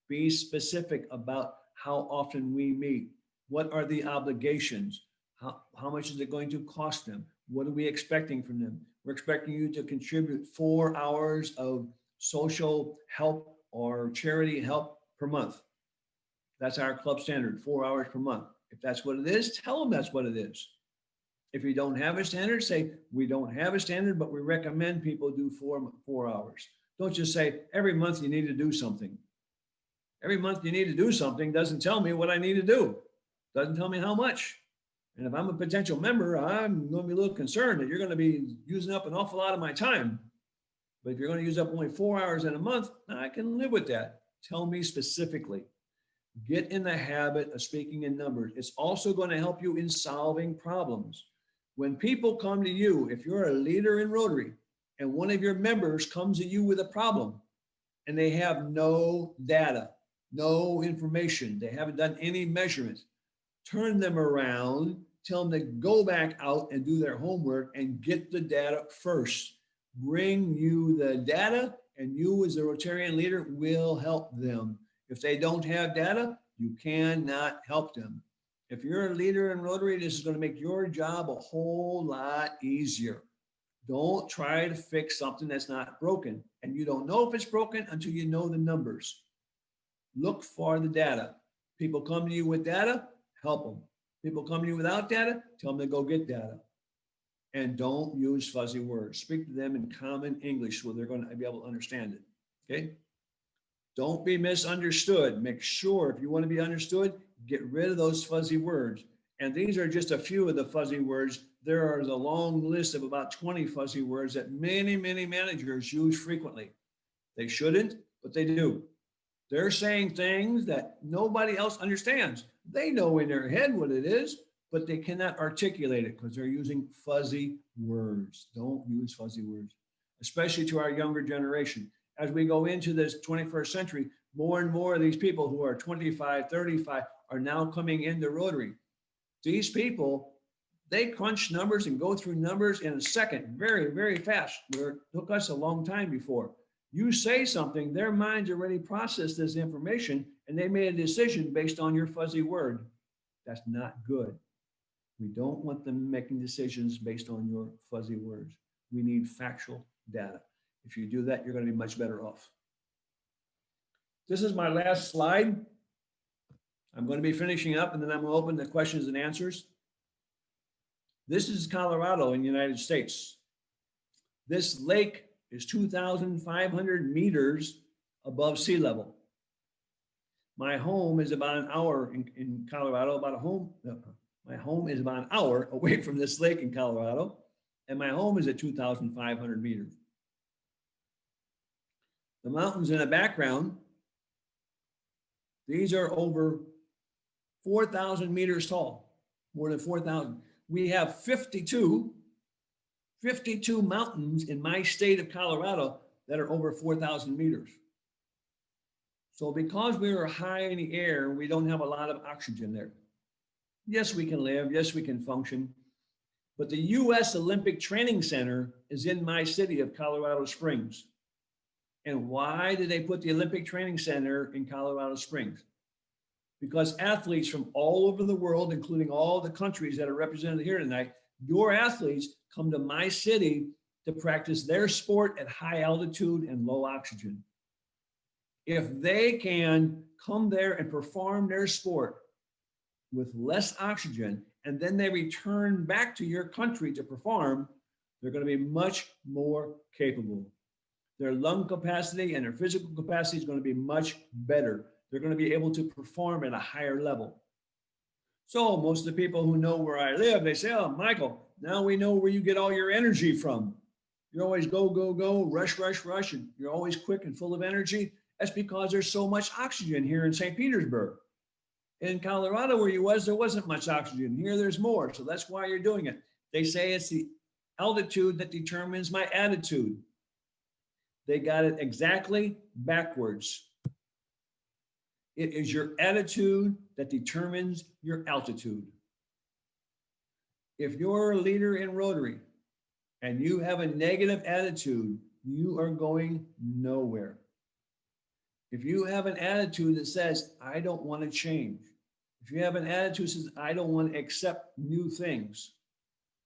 be specific about how often we meet. What are the obligations? How much is it going to cost them? What are we expecting from them? We're expecting you to contribute 4 hours of social help or charity help per month. That's our club standard, 4 hours per month. If that's what it is, tell them that's what it is. If you don't have a standard, say, we don't have a standard, but we recommend people do 4 hours. Don't just say, every month you need to do something. Every month you need to do something doesn't tell me what I need to do. Doesn't tell me how much. And if I'm a potential member, I'm going to be a little concerned that you're going to be using up an awful lot of my time. But if you're going to use up only 4 hours in a month, I can live with that. Tell me specifically. Get in the habit of speaking in numbers. It's also going to help you in solving problems. When people come to you, if you're a leader in Rotary and one of your members comes to you with a problem and they have no data, no information, they haven't done any measurements, turn them around, tell them to go back out and do their homework and get the data first. Bring you the data, and you as a Rotarian leader will help them. If they don't have data, you cannot help them. If you're a leader in Rotary, this is going to make your job a whole lot easier. Don't try to fix something that's not broken. And you don't know if it's broken until you know the numbers. Look for the data. People come to you with data, help them. People come to you without data, tell them to go get data. And don't use fuzzy words. Speak to them in common English so they're going to be able to understand it. Okay? Don't be misunderstood. Make sure if you want to be understood, get rid of those fuzzy words. And these are just a few of the fuzzy words. There is a long list of about 20 fuzzy words that many, many managers use frequently. They shouldn't, but they do. They're saying things that nobody else understands. They know in their head what it is, but they cannot articulate it because they're using fuzzy words. Don't use fuzzy words, especially to our younger generation. As we go into this 21st century, more and more of these people who are 25, 35 are now coming into Rotary. These people, they crunch numbers and go through numbers in a second, very, very fast, where it took us a long time before. You say something, their minds already processed this information and they made a decision based on your fuzzy word. That's not good. We don't want them making decisions based on your fuzzy words. We need factual data. If you do that, you're going to be much better off. This is my last slide. I'm going to be finishing up and then I'm going to open the questions and answers. This is Colorado in the United States. This lake is 2,500 meters above sea level. My home is about an hour in Colorado, my home is about an hour away from this lake in Colorado, and my home is at 2,500 meters. The mountains in the background, these are over 4,000 meters tall, more than 4,000. We have 52 mountains in my state of Colorado that are over 4,000 meters. So because we are high in the air, we don't have a lot of oxygen there. Yes, we can live. Yes, we can function. But the U.S. Olympic Training Center is in my city of Colorado Springs. And why did they put the Olympic Training Center in Colorado Springs? Because athletes from all over the world, including all the countries that are represented here tonight, your athletes come to my city to practice their sport at high altitude and low oxygen. If they can come there and perform their sport with less oxygen, and then they return back to your country to perform, they're going to be much more capable. Their lung capacity and their physical capacity is going to be much better. They're going to be able to perform at a higher level. So most of the people who know where I live, they say, oh, Michael, now we know where you get all your energy from. You always go, go, go, rush, rush, rush, and you're always quick and full of energy. That's because there's so much oxygen here in St. Petersburg. In Colorado, where you was, there wasn't much oxygen. Here, there's more. So that's why you're doing it. They say it's the altitude that determines my attitude. They got it exactly backwards. It is your attitude that determines your altitude. If you're a leader in Rotary and you have a negative attitude, you are going nowhere. If you have an attitude that says, I don't want to change, if you have an attitude that says, I don't want to accept new things,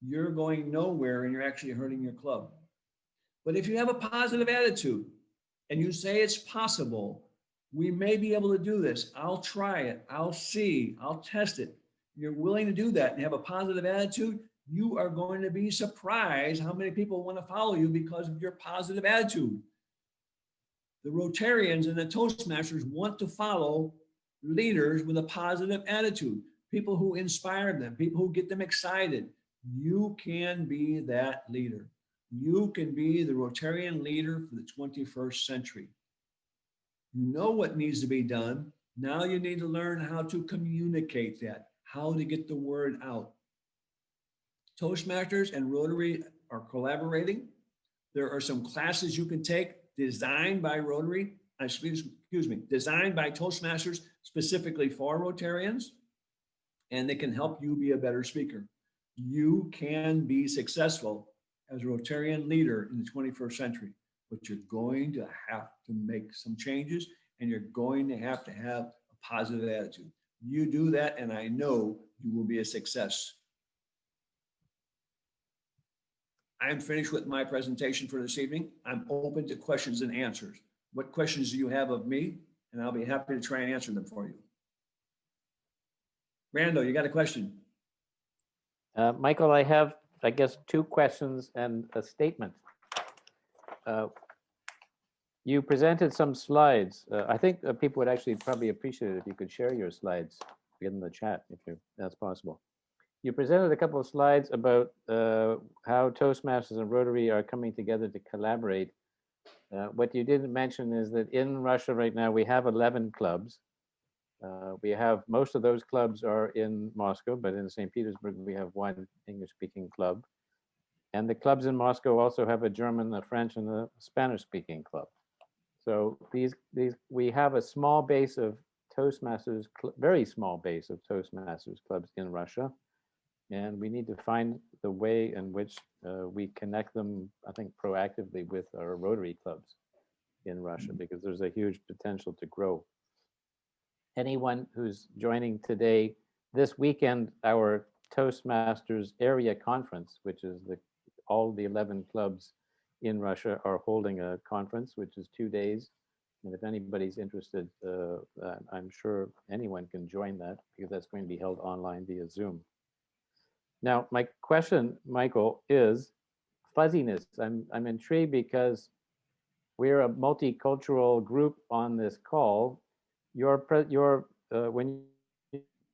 you're going nowhere and you're actually hurting your club. But if you have a positive attitude and you say it's possible, we may be able to do this. I'll try it. I'll see. I'll test it. You're willing to do that and have a positive attitude, you are going to be surprised how many people want to follow you because of your positive attitude. The Rotarians and the Toastmasters want to follow leaders with a positive attitude, people who inspire them, people who get them excited. You can be that leader. You can be the Rotarian leader for the 21st century. You know what needs to be done. Now you need to learn how to communicate that, how to get the word out. Toastmasters and Rotary are collaborating. There are some classes you can take designed by Rotary, designed by Toastmasters specifically for Rotarians, and they can help you be a better speaker. You can be successful as a Rotarian leader in the 21st century, but you're going to have to make some changes and you're going to have a positive attitude. You do that, and I know you will be a success. I'm finished with my presentation for this evening. I'm open to questions and answers. What questions do you have of me? And I'll be happy to try and answer them for you. Randall, you got a question? Michael, I have, I guess, 2 questions and a statement. You presented some slides. I think people would actually probably appreciate it if you could share your slides in the chat, if that's possible. You presented a couple of slides about how Toastmasters and Rotary are coming together to collaborate. What you didn't mention is that in Russia right now, we have 11 clubs. We have, most of those clubs are in Moscow, but in St. Petersburg, we have 1 English-speaking club. And the clubs in Moscow also have a German, a French, and a Spanish-speaking club. So we have a small base of Toastmasters, very small base of Toastmasters clubs in Russia. And we need to find the way in which we connect them, I think, proactively with our Rotary clubs in Russia, because there's a huge potential to grow. Anyone who's joining today, this weekend, our Toastmasters area conference, which is all the 11 clubs in Russia are holding a conference, which is 2 days. And if anybody's interested, I'm sure anyone can join that, because that's going to be held online via Zoom. Now, my question, Michael, is fuzziness. I'm intrigued because we're a multicultural group on this call. When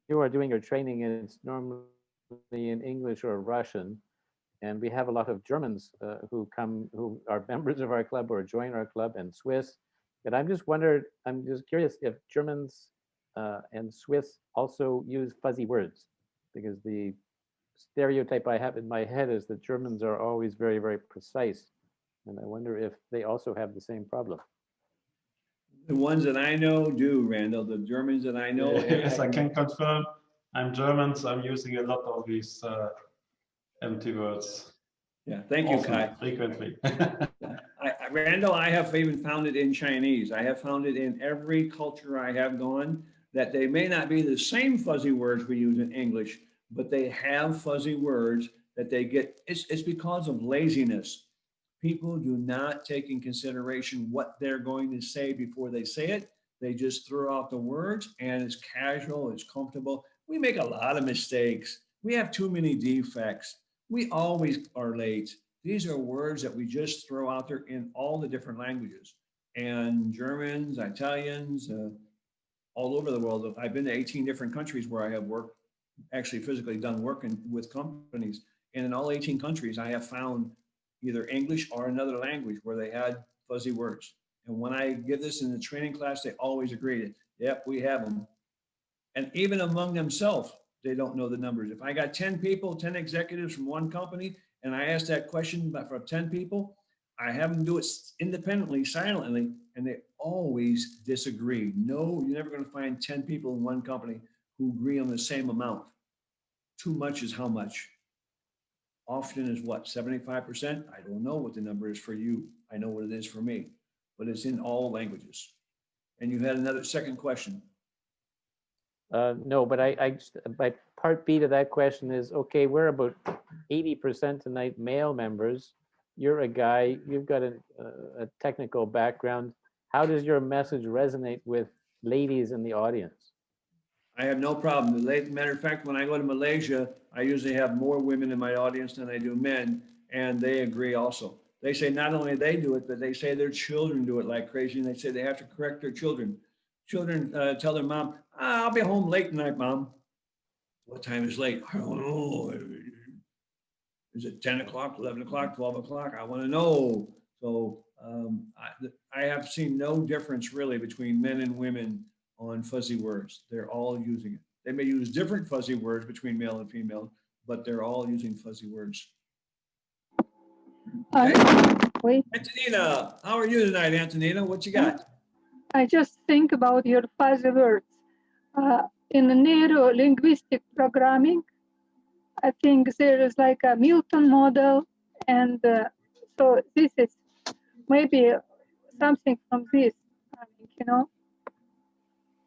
you are doing your training, it's normally in English or Russian. And we have a lot of Germans who are members of our club or join our club, and Swiss. And I'm just curious if Germans and Swiss also use fuzzy words, because the stereotype I have in my head is that Germans are always very, very precise. And I wonder if they also have the same problem. The ones that I know do, Randall. The Germans that I know. Yes, I can confirm. I'm German, so I'm using a lot of these empty words. Yeah, thank you, Often, Kai. frequently. Randall, I have even found it in Chinese. I have found it in every culture I have gone, that they may not be the same fuzzy words we use in English, but they have fuzzy words that they get. It's because of laziness. People do not take in consideration what they're going to say before they say it. They just throw out the words, and it's casual, it's comfortable. We make a lot of mistakes. We have too many defects. We always are late. These are words that we just throw out there in all the different languages. And Germans, Italians, all over the world. I've been to 18 different countries where I have worked. actually physically done working with companies. And in all 18 countries, I have found either English or another language where they had fuzzy words. And when I give this in the training class, they always agree that, yep, we have them. And even among themselves, they don't know the numbers. If I got 10 people, 10 executives from one company, and I ask that question for 10 people, I have them do it independently, silently, and they always disagree. No, you're never going to find 10 people in one company who agree on the same amount. Too much is how much? Often is what, 75%? I don't know what the number is for you. I know what it is for me, but it's in all languages. And you had another second question. No, but my part B to that question is, okay, we're about 80% tonight male members. You're a guy, you've got a technical background. How does your message resonate with ladies in the audience? I have no problem. Matter of fact, when I go to Malaysia, I usually have more women in my audience than I do men, and they agree also. They say not only they do it, but they say their children do it like crazy, and they say they have to correct their children. Children tell their mom, I'll be home late tonight, Mom. What time is late? I don't know. Is it 10 o'clock, 11 o'clock, 12 o'clock? I want to know. So I have seen no difference really between men and women on fuzzy words. They're all using it. They may use different fuzzy words between male and female, but they're all using fuzzy words. Okay. Antonina, how are you tonight, Antonina? What you got? I just think about your fuzzy words. In neuro-linguistic programming, I think there is like a Milton model, and so this is maybe something from this, you know.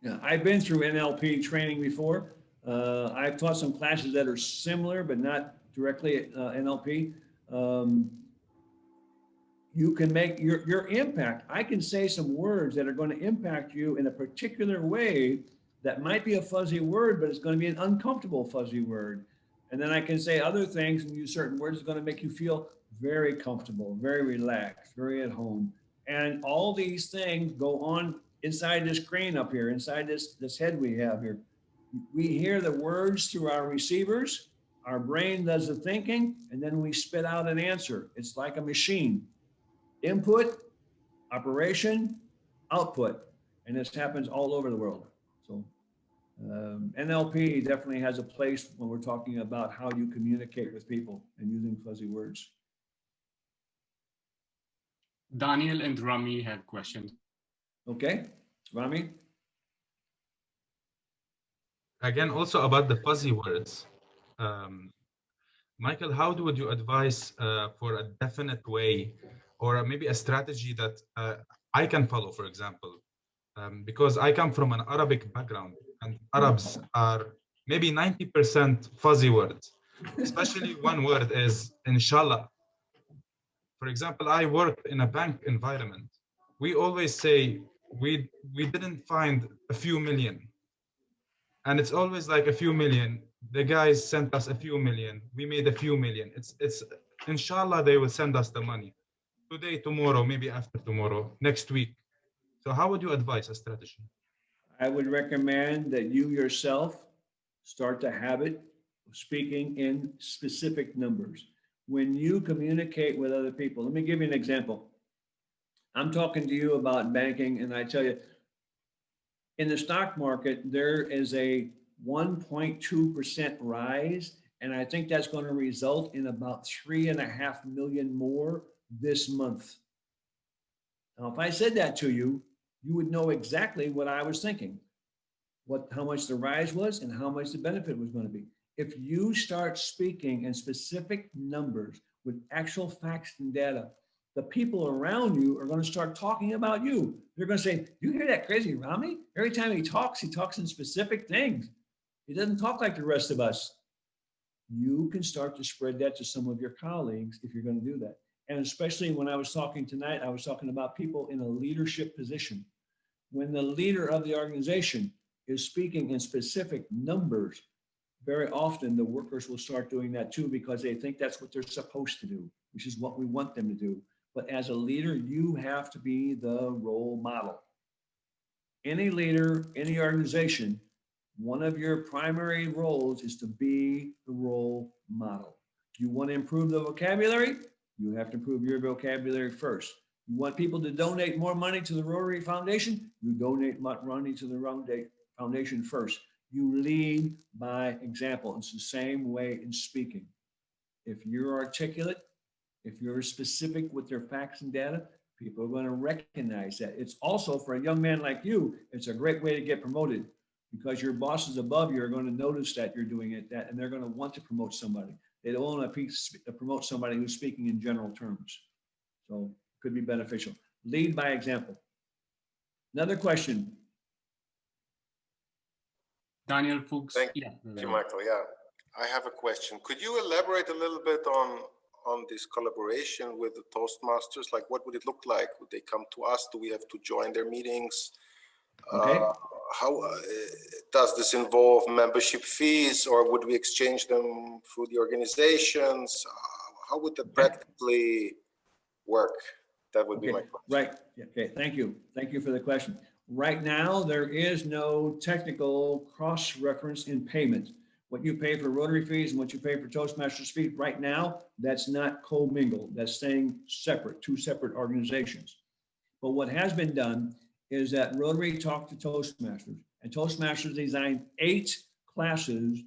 Yeah, I've been through NLP training before. I've taught some classes that are similar, but not directly NLP. You can make your impact. I can say some words that are going to impact you in a particular way that might be a fuzzy word, but it's going to be an uncomfortable fuzzy word. And then I can say other things and use certain words that's going to make you feel very comfortable, very relaxed, very at home. And all these things go on inside this screen up here, inside this head we have here. We hear the words through our receivers. Our brain does the thinking, and then we spit out an answer. It's like a machine. Input, operation, output, and this happens all over the world. So NLP definitely has a place when we're talking about how you communicate with people and using fuzzy words. Daniel and Rami have questions. Okay, Rami? Again, also about the fuzzy words. Michael, how would you advise for a definite way or maybe a strategy that I can follow, for example? Because I come from an Arabic background, and Arabs are maybe 90% fuzzy words, especially one word is inshallah. For example, I worked in a bank environment. We always say we didn't find a few million. And it's always like a few million. The guys sent us a few million. We made a few million. It's inshallah they will send us the money today, tomorrow, maybe after tomorrow, next week. So how would you advise a strategy? I would recommend that you yourself start the habit of speaking in specific numbers. When you communicate with other people, let me give you an example. I'm talking to you about banking, and I tell you, in the stock market, there is a 1.2% rise, and I think that's going to result in about 3.5 million more this month. Now, if I said that to you, you would know exactly what I was thinking, how much the rise was and how much the benefit was going to be. If you start speaking in specific numbers with actual facts and data, the people around you are going to start talking about you. They're going to say, you hear that crazy Rami? Every time he talks in specific things. He doesn't talk like the rest of us. You can start to spread that to some of your colleagues if you're going to do that. And especially when I was talking tonight, I was talking about people in a leadership position. When the leader of the organization is speaking in specific numbers, very often the workers will start doing that too, because they think that's what they're supposed to do, which is what we want them to do. But as a leader, you have to be the role model. Any leader, any organization one of your primary roles is to be the role model. If you want to improve the vocabulary, you have to improve your vocabulary first. You want people to donate more money to the Rotary Foundation, you donate money to the Rotary Foundation first. You lead by example. It's the same way in speaking. If you're articulate, if you're specific with their facts and data, people are going to recognize that. It's also, for a young man like you, it's a great way to get promoted, because your bosses above you are going to notice that you're doing it, and they're going to want to promote somebody. They don't want to promote somebody who's speaking in general terms. So it could be beneficial. Lead by example. Another question. Daniel Fuchs. Thank you, Michael. Yeah, I have a question. Could you elaborate a little bit on this collaboration with the Toastmasters? Like, what would it look like? Would they come to us? Do we have to join their meetings? Okay. How does this involve membership fees, or would we exchange them through the organizations? How would that practically work? That would be my question. Right. Okay. Thank you. Thank you for the question. Right now, there is no technical cross-reference in payment. What you pay for Rotary fees and what you pay for Toastmasters fees right now, that's not commingled. That's staying separate, two separate organizations. But what has been done is that Rotary talked to Toastmasters, and Toastmasters designed 8 classes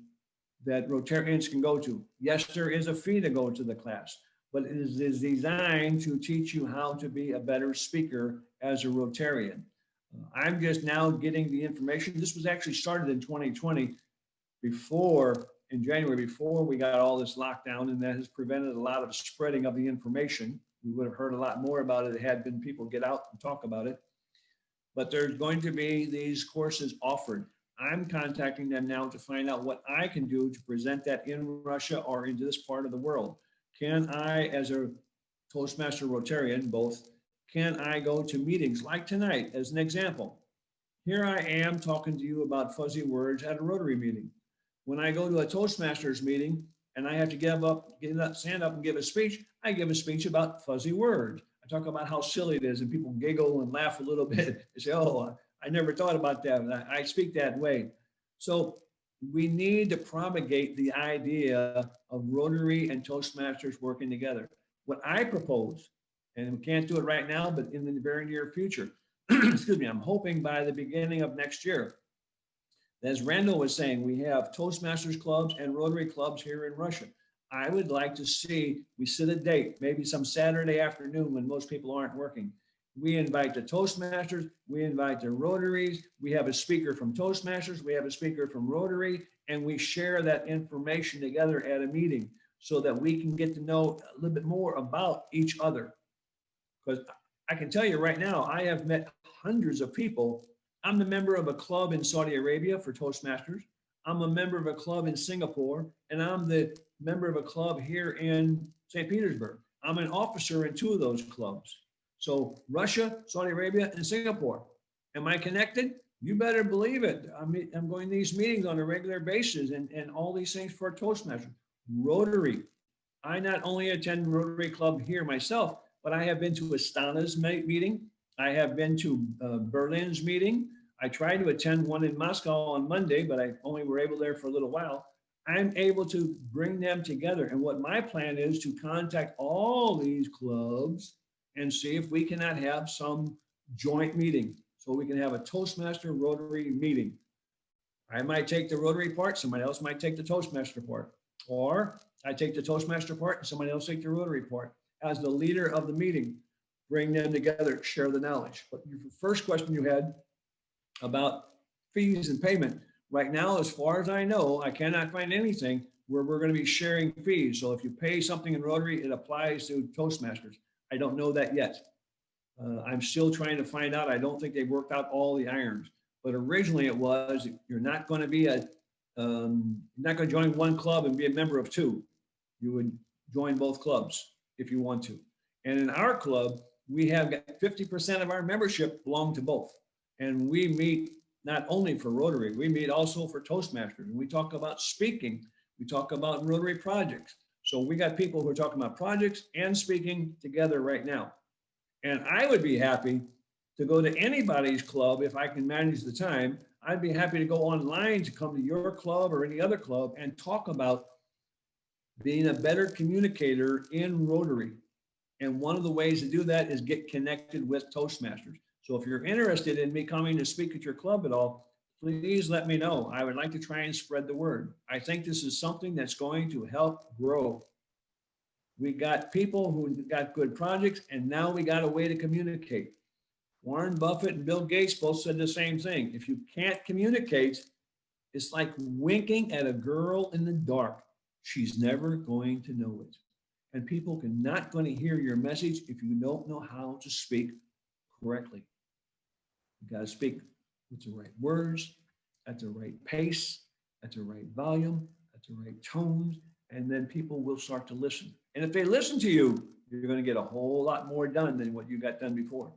that Rotarians can go to. Yes, there is a fee to go to the class, but it is designed to teach you how to be a better speaker as a Rotarian. I'm just now getting the information. This was actually started in 2020 in January, before we got all this lockdown, and that has prevented a lot of spreading of the information. We would have heard a lot more about it had been people get out and talk about it. But there's going to be these courses offered. I'm contacting them now to find out what I can do to present that in Russia or into this part of the world. Can I, as a Toastmaster Rotarian, both, can I go to meetings like tonight, as an example? Here I am talking to you about fuzzy words at a Rotary meeting. When I go to a Toastmasters meeting and I have to stand up and give a speech, I give a speech about fuzzy words. I talk about how silly it is, and people giggle and laugh a little bit. They say, oh, I never thought about that. I speak that way. So we need to propagate the idea of Rotary and Toastmasters working together. What I propose, and we can't do it right now, but in the very near future, excuse me, I'm hoping by the beginning of next year, as Randall was saying, we have Toastmasters clubs and Rotary clubs here in Russia. I would like to see, we set a date, maybe some Saturday afternoon when most people aren't working. We invite the Toastmasters, we invite the Rotaries, we have a speaker from Toastmasters, we have a speaker from Rotary, and we share that information together at a meeting so that we can get to know a little bit more about each other. Because I can tell you right now, I have met hundreds of people. I'm the member of a club in Saudi Arabia for Toastmasters. I'm a member of a club in Singapore, and I'm the member of a club here in St. Petersburg. I'm an officer in 2 of those clubs. So Russia, Saudi Arabia, and Singapore. Am I connected? You better believe it. I'm going to these meetings on a regular basis and all these things for Toastmasters. Rotary. I not only attend Rotary Club here myself, but I have been to Astana's meeting. I have been to Berlin's meeting. I tried to attend one in Moscow on Monday, but I only were able there for a little while. I'm able to bring them together. And what my plan is to contact all these clubs and see if we cannot have some joint meeting. So we can have a Toastmaster Rotary meeting. I might take the Rotary part, somebody else might take the Toastmaster part. Or I take the Toastmaster part and somebody else take the Rotary part. As the leader of the meeting, bring them together, share the knowledge. But your first question you had about fees and payment, right now, as far as I know, I cannot find anything where we're going to be sharing fees. So if you pay something in Rotary, it applies to Toastmasters. I don't know that yet. I'm still trying to find out. I don't think they've worked out all the irons. But originally it was, you're not going to be you're not going to join one club and be a member of 2. You would join both clubs if you want to. And in our club, we have got 50% of our membership belong to both. And we meet not only for Rotary, we meet also for Toastmasters. And we talk about speaking. We talk about Rotary projects. So we got people who are talking about projects and speaking together right now. And I would be happy to go to anybody's club if I can manage the time. I'd be happy to go online to come to your club or any other club and talk about being a better communicator in Rotary. And one of the ways to do that is get connected with Toastmasters. So if you're interested in me coming to speak at your club at all, please let me know. I would like to try and spread the word. I think this is something that's going to help grow. We got people who got good projects, and now we got a way to communicate. Warren Buffett and Bill Gates both said the same thing. If you can't communicate, it's like winking at a girl in the dark. She's never going to know it. And people are not going to hear your message if you don't know how to speak correctly. You got to speak with the right words, at the right pace, at the right volume, at the right tones, and then people will start to listen. And if they listen to you, you're going to get a whole lot more done than what you got done before.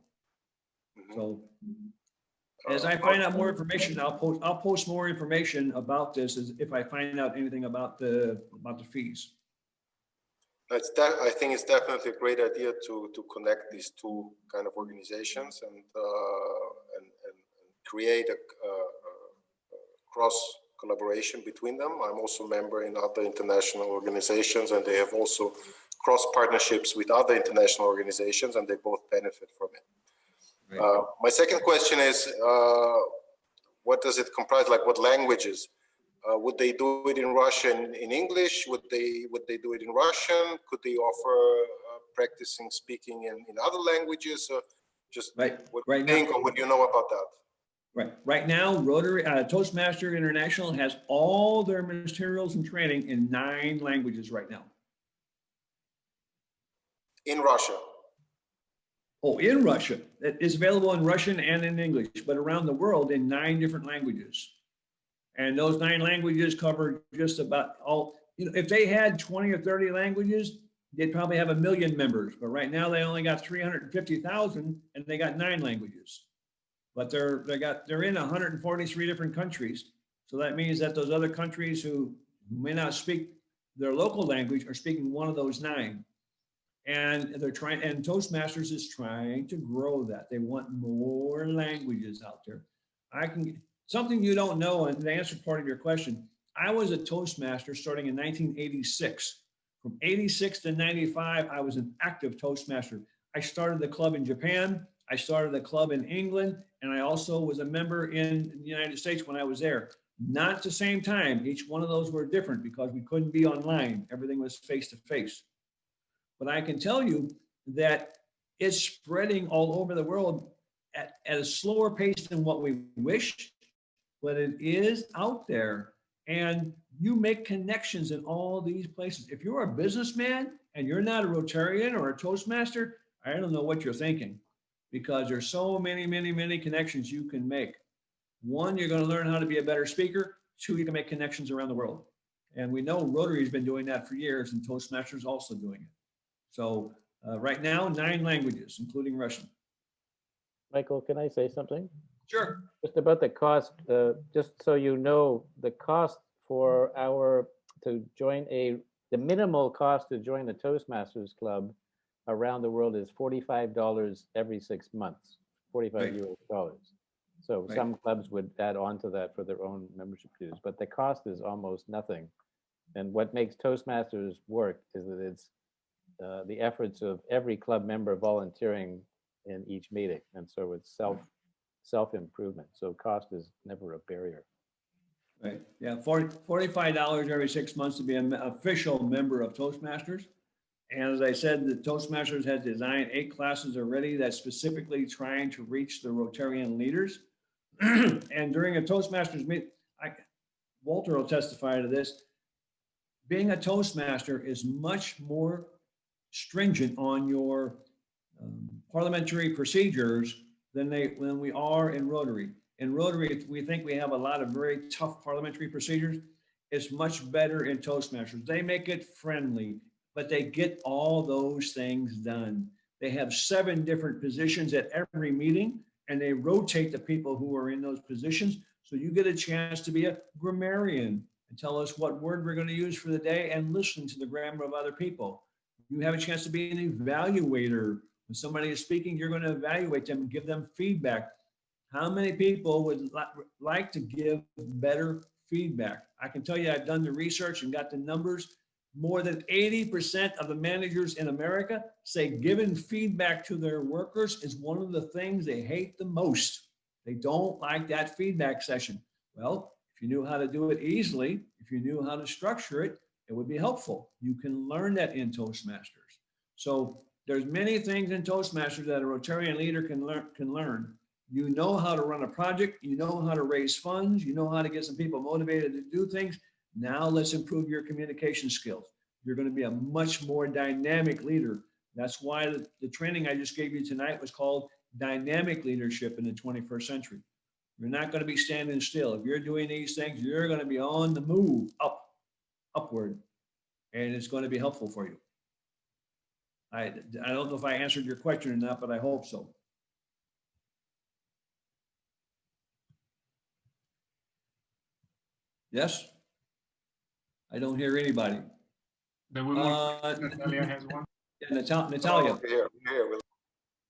So as I find out more information, I'll post more information about this as if I find out anything about the fees. I think it's definitely a great idea to connect these two kind of organizations and create a cross collaboration between them. I'm also a member in other international organizations, and they have also cross partnerships with other international organizations, and they both benefit from it. Right. My second question is, what does it comprise? Like, what languages? Would they do it in Russian, in English? Would they do it in Russian? Could they offer practicing speaking in other languages? Just right. What do you think, or what do you know about that? Right. Right now, Rotary Toastmaster International has all their materials and training in 9 languages right now. In Russia. Oh, in Russia. It is available in Russian and in English, but around the world in 9 different languages. And those 9 languages cover just about all, you know, if they had 20 or 30 languages, they'd probably have 1 million members. But right now they only got 350,000 and they got 9 languages. But they're in 143 different countries. So that means that those other countries who may not speak their local language are speaking one of those 9. And they're trying, and Toastmasters is trying to grow that. They want more languages out there. Something you don't know, and to answer part of your question, I was a Toastmaster starting in 1986. From 86 to 95, I was an active Toastmaster. I started the club in Japan, I started the club in England, and I also was a member in the United States when I was there. Not at the same time. Each one of those were different because we couldn't be online. Everything was face-to-face. But I can tell you that it's spreading all over the world at a slower pace than what we wish, but it is out there. And you make connections in all these places. If you're a businessman and you're not a Rotarian or a Toastmaster, I don't know what you're thinking, because there's so many, many, many connections you can make. 1, you're going to learn how to be a better speaker. 2, you can make connections around the world. And we know Rotary's been doing that for years, and Toastmasters also doing it. So right now, 9 languages, including Russian. Michael, can I say something? Sure. Just about the cost, just so you know, the cost for the minimal cost to join the Toastmasters Club around the world is $45 every 6 months, 45 right. US dollars. So right. Some clubs would add on to that for their own membership dues, but the cost is almost nothing. And what makes Toastmasters work is that it's the efforts of every club member volunteering in each meeting. And so it's self-improvement. So cost is never a barrier. Right. Yeah. $45 every 6 months to be an official member of Toastmasters. And as I said, the Toastmasters has designed 8 classes already that's specifically trying to reach the Rotarian leaders. And during a Toastmasters meet, Walter will testify to this. Being a Toastmaster is much more stringent on your parliamentary procedures than we are in Rotary. In Rotary, we think we have a lot of very tough parliamentary procedures. It's much better in Toastmasters. They make it friendly, but they get all those things done. They have 7 different positions at every meeting, and they rotate the people who are in those positions. So you get a chance to be a grammarian and tell us what word we're going to use for the day and listen to the grammar of other people. You have a chance to be an evaluator. When somebody is speaking, you're going to evaluate them and give them feedback. How many people would like to give better feedback? I can tell you, I've done the research and got the numbers. More than 80% of the managers in America say giving feedback to their workers is one of the things they hate the most. They don't like that feedback session. Well, if you knew how to do it easily, if you knew how to structure it, it would be helpful. You can learn that in Toastmasters. So there's many things in Toastmasters that a Rotarian leader can learn. You know how to run a project, you know how to raise funds, you know how to get some people motivated to do things. Now let's improve your communication skills. You're going to be a much more dynamic leader. That's why the training I just gave you tonight was called Dynamic Leadership in the 21st Century. You're not going to be standing still. If you're doing these things, you're going to be on the move, upward, and it's going to be helpful for you. I don't know if I answered your question or not, but I hope so. Yes? I don't hear anybody. There were more. Natalia has one. Yeah, Natalia. Here.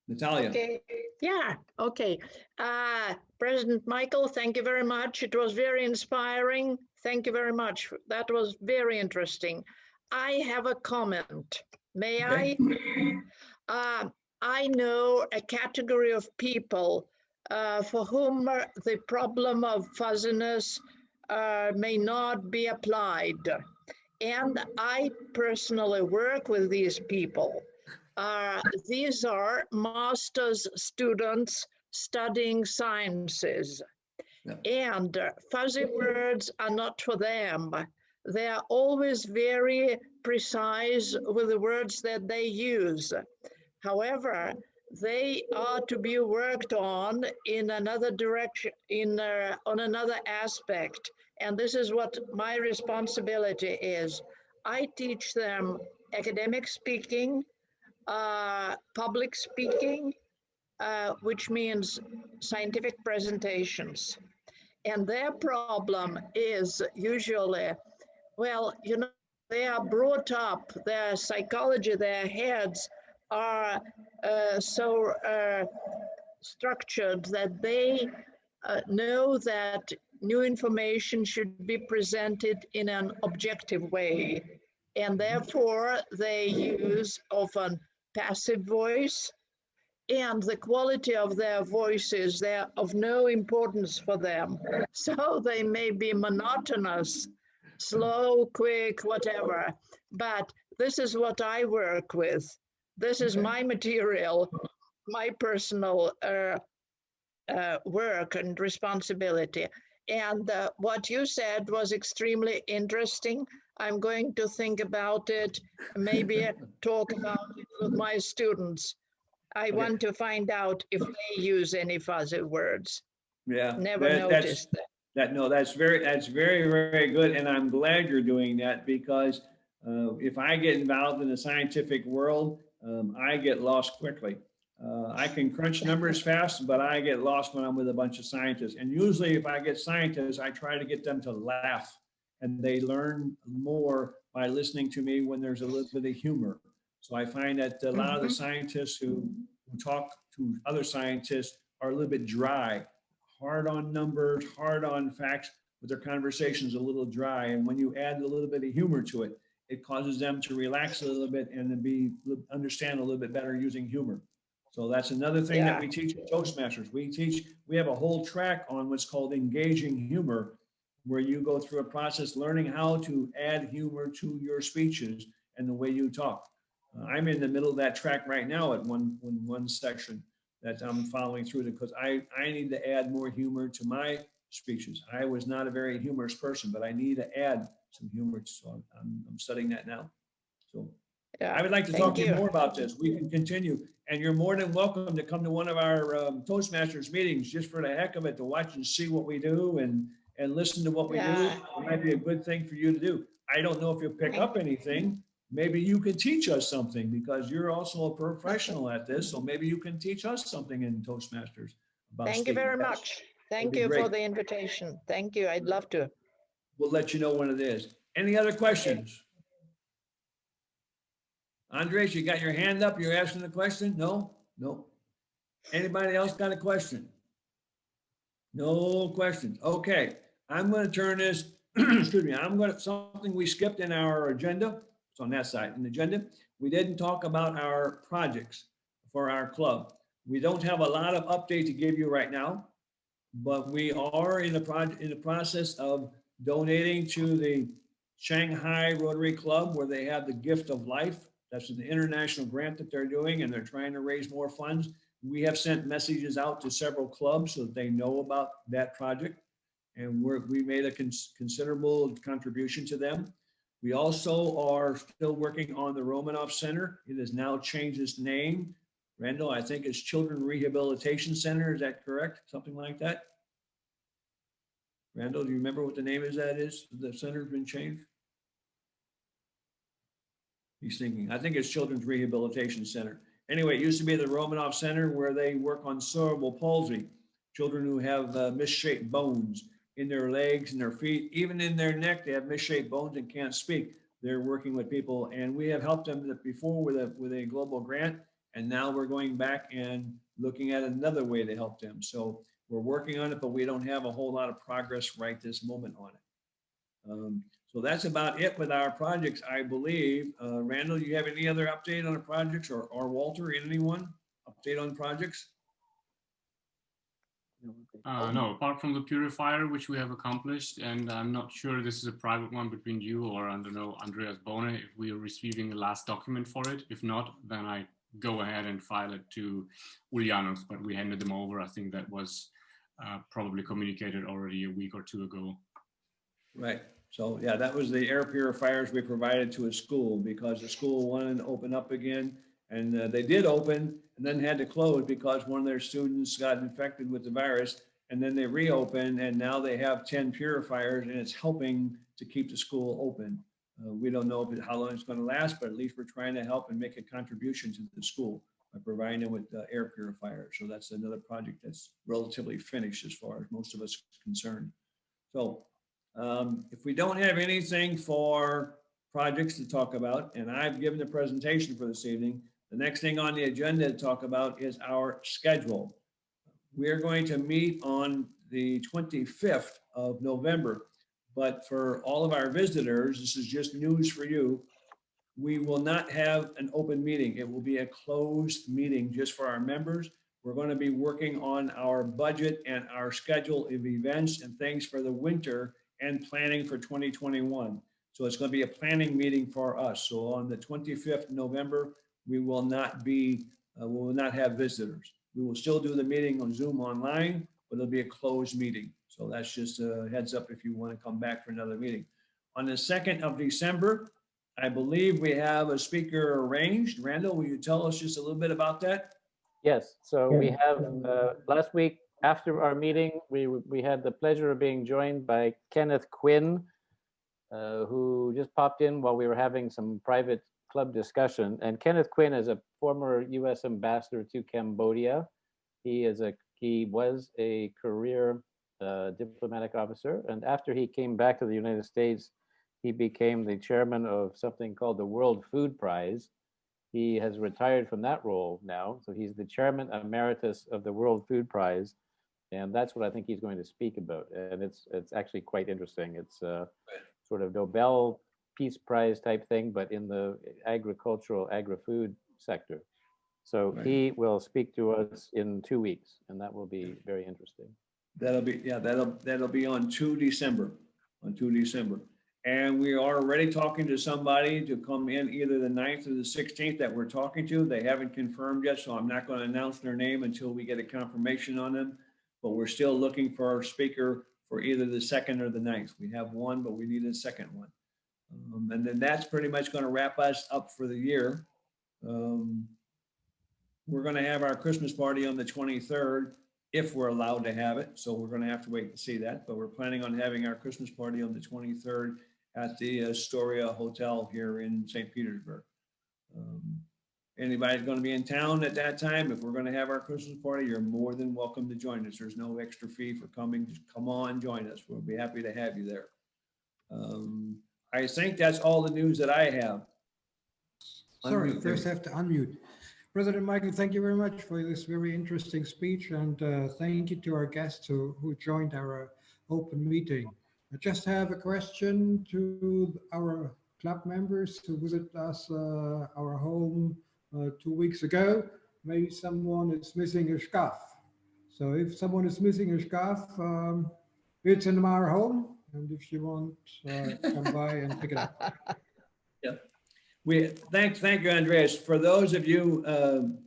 Natalia. Okay, yeah, okay. President Michael, thank you very much. It was very inspiring. Thank you very much. That was very interesting. I have a comment. May Okay. I know a category of people for whom the problem of fuzziness may not be applied. And I personally work with these people. These are master's students studying sciences. Yeah. And fuzzy words are not for them. They are always very precise with the words that they use. However, they are to be worked on in another direction, on another aspect. And this is what my responsibility is. I teach them academic speaking, public speaking, which means scientific presentations. And their problem is usually, well, you know, they are brought up, their psychology, their heads are so structured that they know that new information should be presented in an objective way. And therefore, they use often passive voice, and the quality of their voices, they're of no importance for them. So they may be monotonous, slow, quick, whatever. But this is what I work with. This is my material, my personal work and responsibility. And what you said was extremely interesting. I'm going to think about it, maybe talk about it with my students. I want to find out if they use any fuzzy words. Yeah. Never noticed that. That's very, very good. And I'm glad you're doing that, because if I get involved in the scientific world, I get lost quickly. I can crunch numbers fast, but I get lost when I'm with a bunch of scientists. And usually if I get scientists, I try to get them to laugh, and they learn more by listening to me when there's a little bit of humor. So I find that a lot of the scientists who talk to other scientists are a little bit dry, hard on numbers, hard on facts, but their conversation's a little dry. And when you add a little bit of humor to it, it causes them to relax a little bit and then understand a little bit better using humor. So that's another thing that we teach at Toastmasters. We have a whole track on what's called engaging humor, where you go through a process learning how to add humor to your speeches and the way you talk. I'm in the middle of that track right now at one section that I'm following through, because I need to add more humor to my speeches. I was not a very humorous person, but I need to add some humor. So I'm studying that now. So I would like to talk to you more about this. We can continue, and you're more than welcome to come to one of our Toastmasters meetings just for the heck of it, to watch and see what we do and listen to what we do. It might be a good thing for you to do. I don't know if you'll pick up anything. Maybe you can teach us something, because you're also a professional at this. So maybe you can teach us something in Toastmasters. Thank you very much. Thank you for the invitation. Thank you. I'd love to. We'll let you know when it is. Any other questions? Andres, you got your hand up. You're asking a question? No? No. Anybody else got a question? No questions. Okay, I'm going to turn this, excuse me, something we skipped in our agenda. It's on that side. In the agenda, we didn't talk about our projects for our club. We don't have a lot of update to give you right now, but we are in the process of donating to the Shanghai Rotary Club, where they have the Gift of Life. That's an international grant that they're doing, and they're trying to raise more funds. We have sent messages out to several clubs so that they know about that project, and we made a considerable contribution to them. We also are still working on the Romanov Center. It has now changed its name. Randall, I think it's Children Rehabilitation Center. Is that correct? Something like that? Randall, do you remember what the name is that is? The center's been changed? He's thinking, I think it's Children's Rehabilitation Center. Anyway, it used to be the Romanov Center where they work on cerebral palsy, children who have misshaped bones in their legs and their feet, even in their neck, they have misshaped bones and can't speak. They're working with people, and we have helped them before with a global grant, and now we're going back and looking at another way to help them. So we're working on it, but we don't have a whole lot of progress right this moment on it. So that's about it with our projects, I believe. Randall, do you have any other update on the projects, or Walter, anyone update on projects? No, apart from the purifier, which we have accomplished, and I'm not sure this is a private one between you or, I don't know, Andreas Bohne, if we are receiving the last document for it. If not, then I go ahead and file it to Ulyanovs, but we handed them over. I think that was probably communicated already a week or two ago. Right. So yeah, that was the air purifiers we provided to a school because the school wanted to open up again. And they did open and then had to close because one of their students got infected with the virus. And then they reopened, and now they have 10 purifiers, and it's helping to keep the school open. We don't know how long it's going to last, but at least we're trying to help and make a contribution to the school by providing them with air purifiers. So that's another project that's relatively finished as far as most of us are concerned. So if we don't have anything for projects to talk about, and I've given the presentation for this evening, the next thing on the agenda to talk about is our schedule. We're going to meet on the 25th of November, but for all of our visitors, this is just news for you. We will not have an open meeting. It will be a closed meeting just for our members. We're going to be working on our budget and our schedule of events and things for the winter and planning for 2021. So it's going to be a planning meeting for us. So on the 25th of November, we will not have visitors. We will still do the meeting on Zoom online, but it'll be a closed meeting. So that's just a heads up if you want to come back for another meeting. On the 2nd of December, I believe we have a speaker arranged. Randall, will you tell us just a little bit about that? Yes, so we have last week after our meeting, we had the pleasure of being joined by Kenneth Quinn, who just popped in while we were having some private club discussion. And Kenneth Quinn is a former U.S. ambassador to Cambodia. He was a career diplomatic officer, and after he came back to the United States, he became the chairman of something called the World Food Prize. He has retired from that role now, so he's the chairman emeritus of the World Food Prize, and that's what I think he's going to speak about. And it's actually quite interesting. It's a sort of Nobel Peace Prize type thing, but in the agricultural, agri-food sector. So he will speak to us in 2 weeks, and that will be very interesting. That'll be on 2 December, And we are already talking to somebody to come in either the 9th or the 16th that we're talking to. They haven't confirmed yet, so I'm not going to announce their name until we get a confirmation on them. But we're still looking for our speaker for either the 2nd or the 9th. We have one, but we need a second one. And then that's pretty much going to wrap us up for the year. We're going to have our Christmas party on the 23rd, if we're allowed to have it. So we're going to have to wait and see that. But we're planning on having our Christmas party on the 23rd at the Astoria Hotel here in St. Petersburg. Anybody's going to be in town at that time, if we're going to have our Christmas party, you're more than welcome to join us. There's no extra fee for coming. Just come on, join us. We'll be happy to have you there. I think that's all the news that I have. Sorry, first I have to unmute. President Michael, thank you very much for this very interesting speech, and thank you to our guests who joined our open meeting. I just have a question to our club members who visited us, our home 2 weeks ago. Maybe someone is missing a scarf. So if someone is missing a scarf, it's in our home, and if you want, come by and pick it up. Thank you, Andreas. For those of you,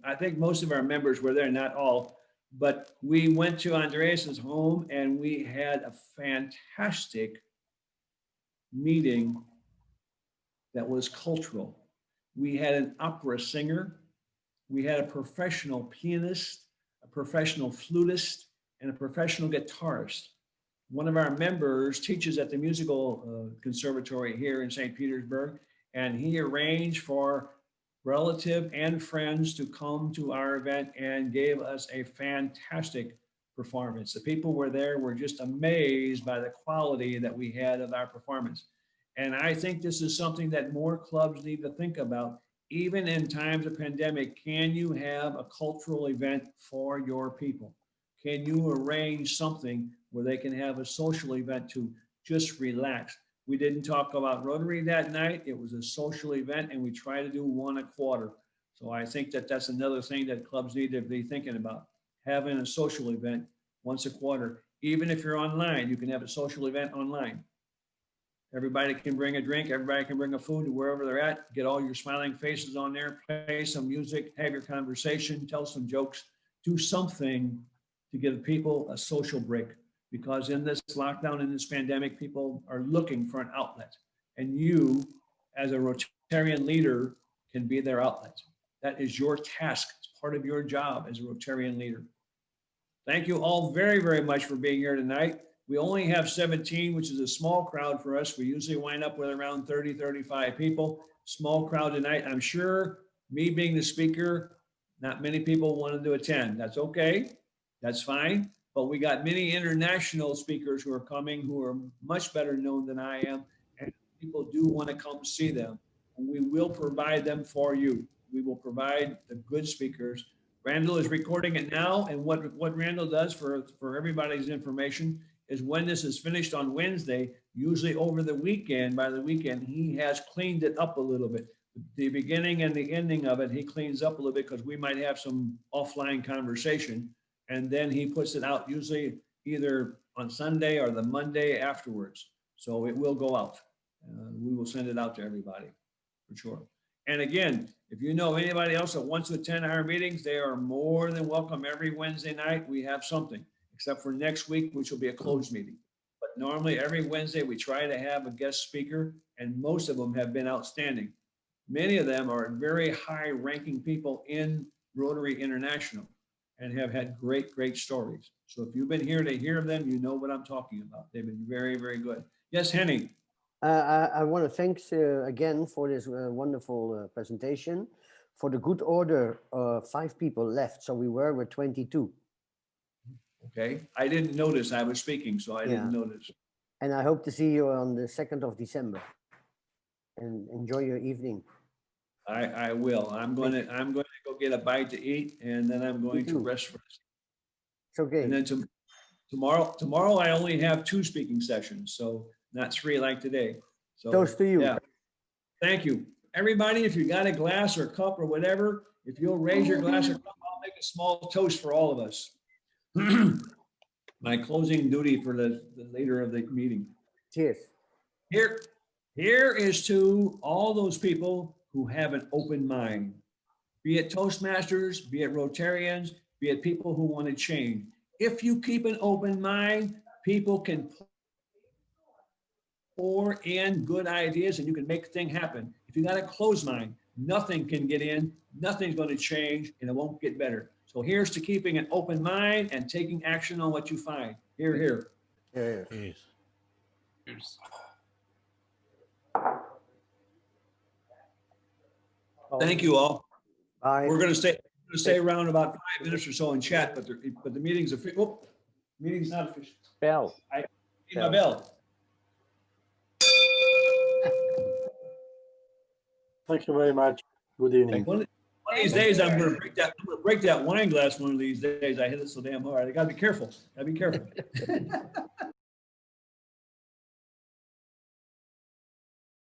I think most of our members were there, not all, but we went to Andreas's home and we had a fantastic meeting that was cultural. We had an opera singer, we had a professional pianist, a professional flutist, and a professional guitarist. One of our members teaches at the musical conservatory here in St. Petersburg, and he arranged for relative and friends to come to our event and gave us a fantastic performance. The people were there were just amazed by the quality that we had of our performance. And I think this is something that more clubs need to think about. Even in times of pandemic, can you have a cultural event for your people? Can you arrange something where they can have a social event to just relax? We didn't talk about Rotary that night. It was a social event and we try to do one a quarter. So I think that that's another thing that clubs need to be thinking about, having a social event once a quarter. Even if you're online, you can have a social event online. Everybody can bring a drink, everybody can bring a food to wherever they're at, get all your smiling faces on there, play some music, have your conversation, tell some jokes, do something to give people a social break. Because in this lockdown, in this pandemic, people are looking for an outlet. And you, as a Rotarian leader, can be their outlet. That is your task. It's part of your job as a Rotarian leader. Thank you all very, very much for being here tonight. We only have 17, which is a small crowd for us. We usually wind up with around 30, 35 people. Small crowd tonight. I'm sure, me being the speaker, not many people wanted to attend. That's okay. That's fine. But we got many international speakers who are coming who are much better known than I am. And people do want to come see them. And we will provide them for you. We will provide the good speakers. Randall is recording it now. And what Randall does for everybody's information is when this is finished on Wednesday, usually over the weekend, by the weekend, he has cleaned it up a little bit. The beginning and the ending of it, he cleans up a little bit because we might have some offline conversation. And then he puts it out usually either on Sunday or the Monday afterwards. So it will go out. We will send it out to everybody for sure. And again, if you know anybody else that wants to attend our meetings, they are more than welcome. Every Wednesday night, we have something, except for next week, which will be a closed meeting. But normally every Wednesday, we try to have a guest speaker, and most of them have been outstanding. Many of them are very high ranking people in Rotary International and have had great, great stories. So if you've been here to hear them, you know what I'm talking about. They've been very, very good. Yes, Henning. I want to thank again for this wonderful presentation. For the good order, 5 people left, so we were with 22. Okay, I didn't notice I was speaking, so I didn't notice. And I hope to see you on the 2nd of December. And enjoy your evening. I will. I'm going to go get a bite to eat, and then I'm going to rest for this. It's okay. And then tomorrow I only have 2 speaking sessions, so not 3 like today. So toast to you. Yeah. Thank you. Everybody, if you got a glass or a cup or whatever, if you'll raise your glass or cup, I'll make a small toast for all of us. My closing duty for the leader of the meeting. Cheers. Here is to all those people who have an open mind, be it Toastmasters, be it Rotarians, be it people who want to change. If you keep an open mind, people can pour in good ideas and you can make things happen. If you got a closed mind, nothing can get in, nothing's going to change, and it won't get better. So here's to keeping an open mind and taking action on what you find. Here, here. Cheers. Cheers. Thank you all. Bye. We're going to stay around about 5 minutes or so and chat, but the meeting's official. Oh, meeting's not official. Bell. I need my bell. Thank you very much. Good evening. One these days, I'm gonna break that wine glass one of these days. I hit it so damn hard. I gotta be careful. Gotta be careful.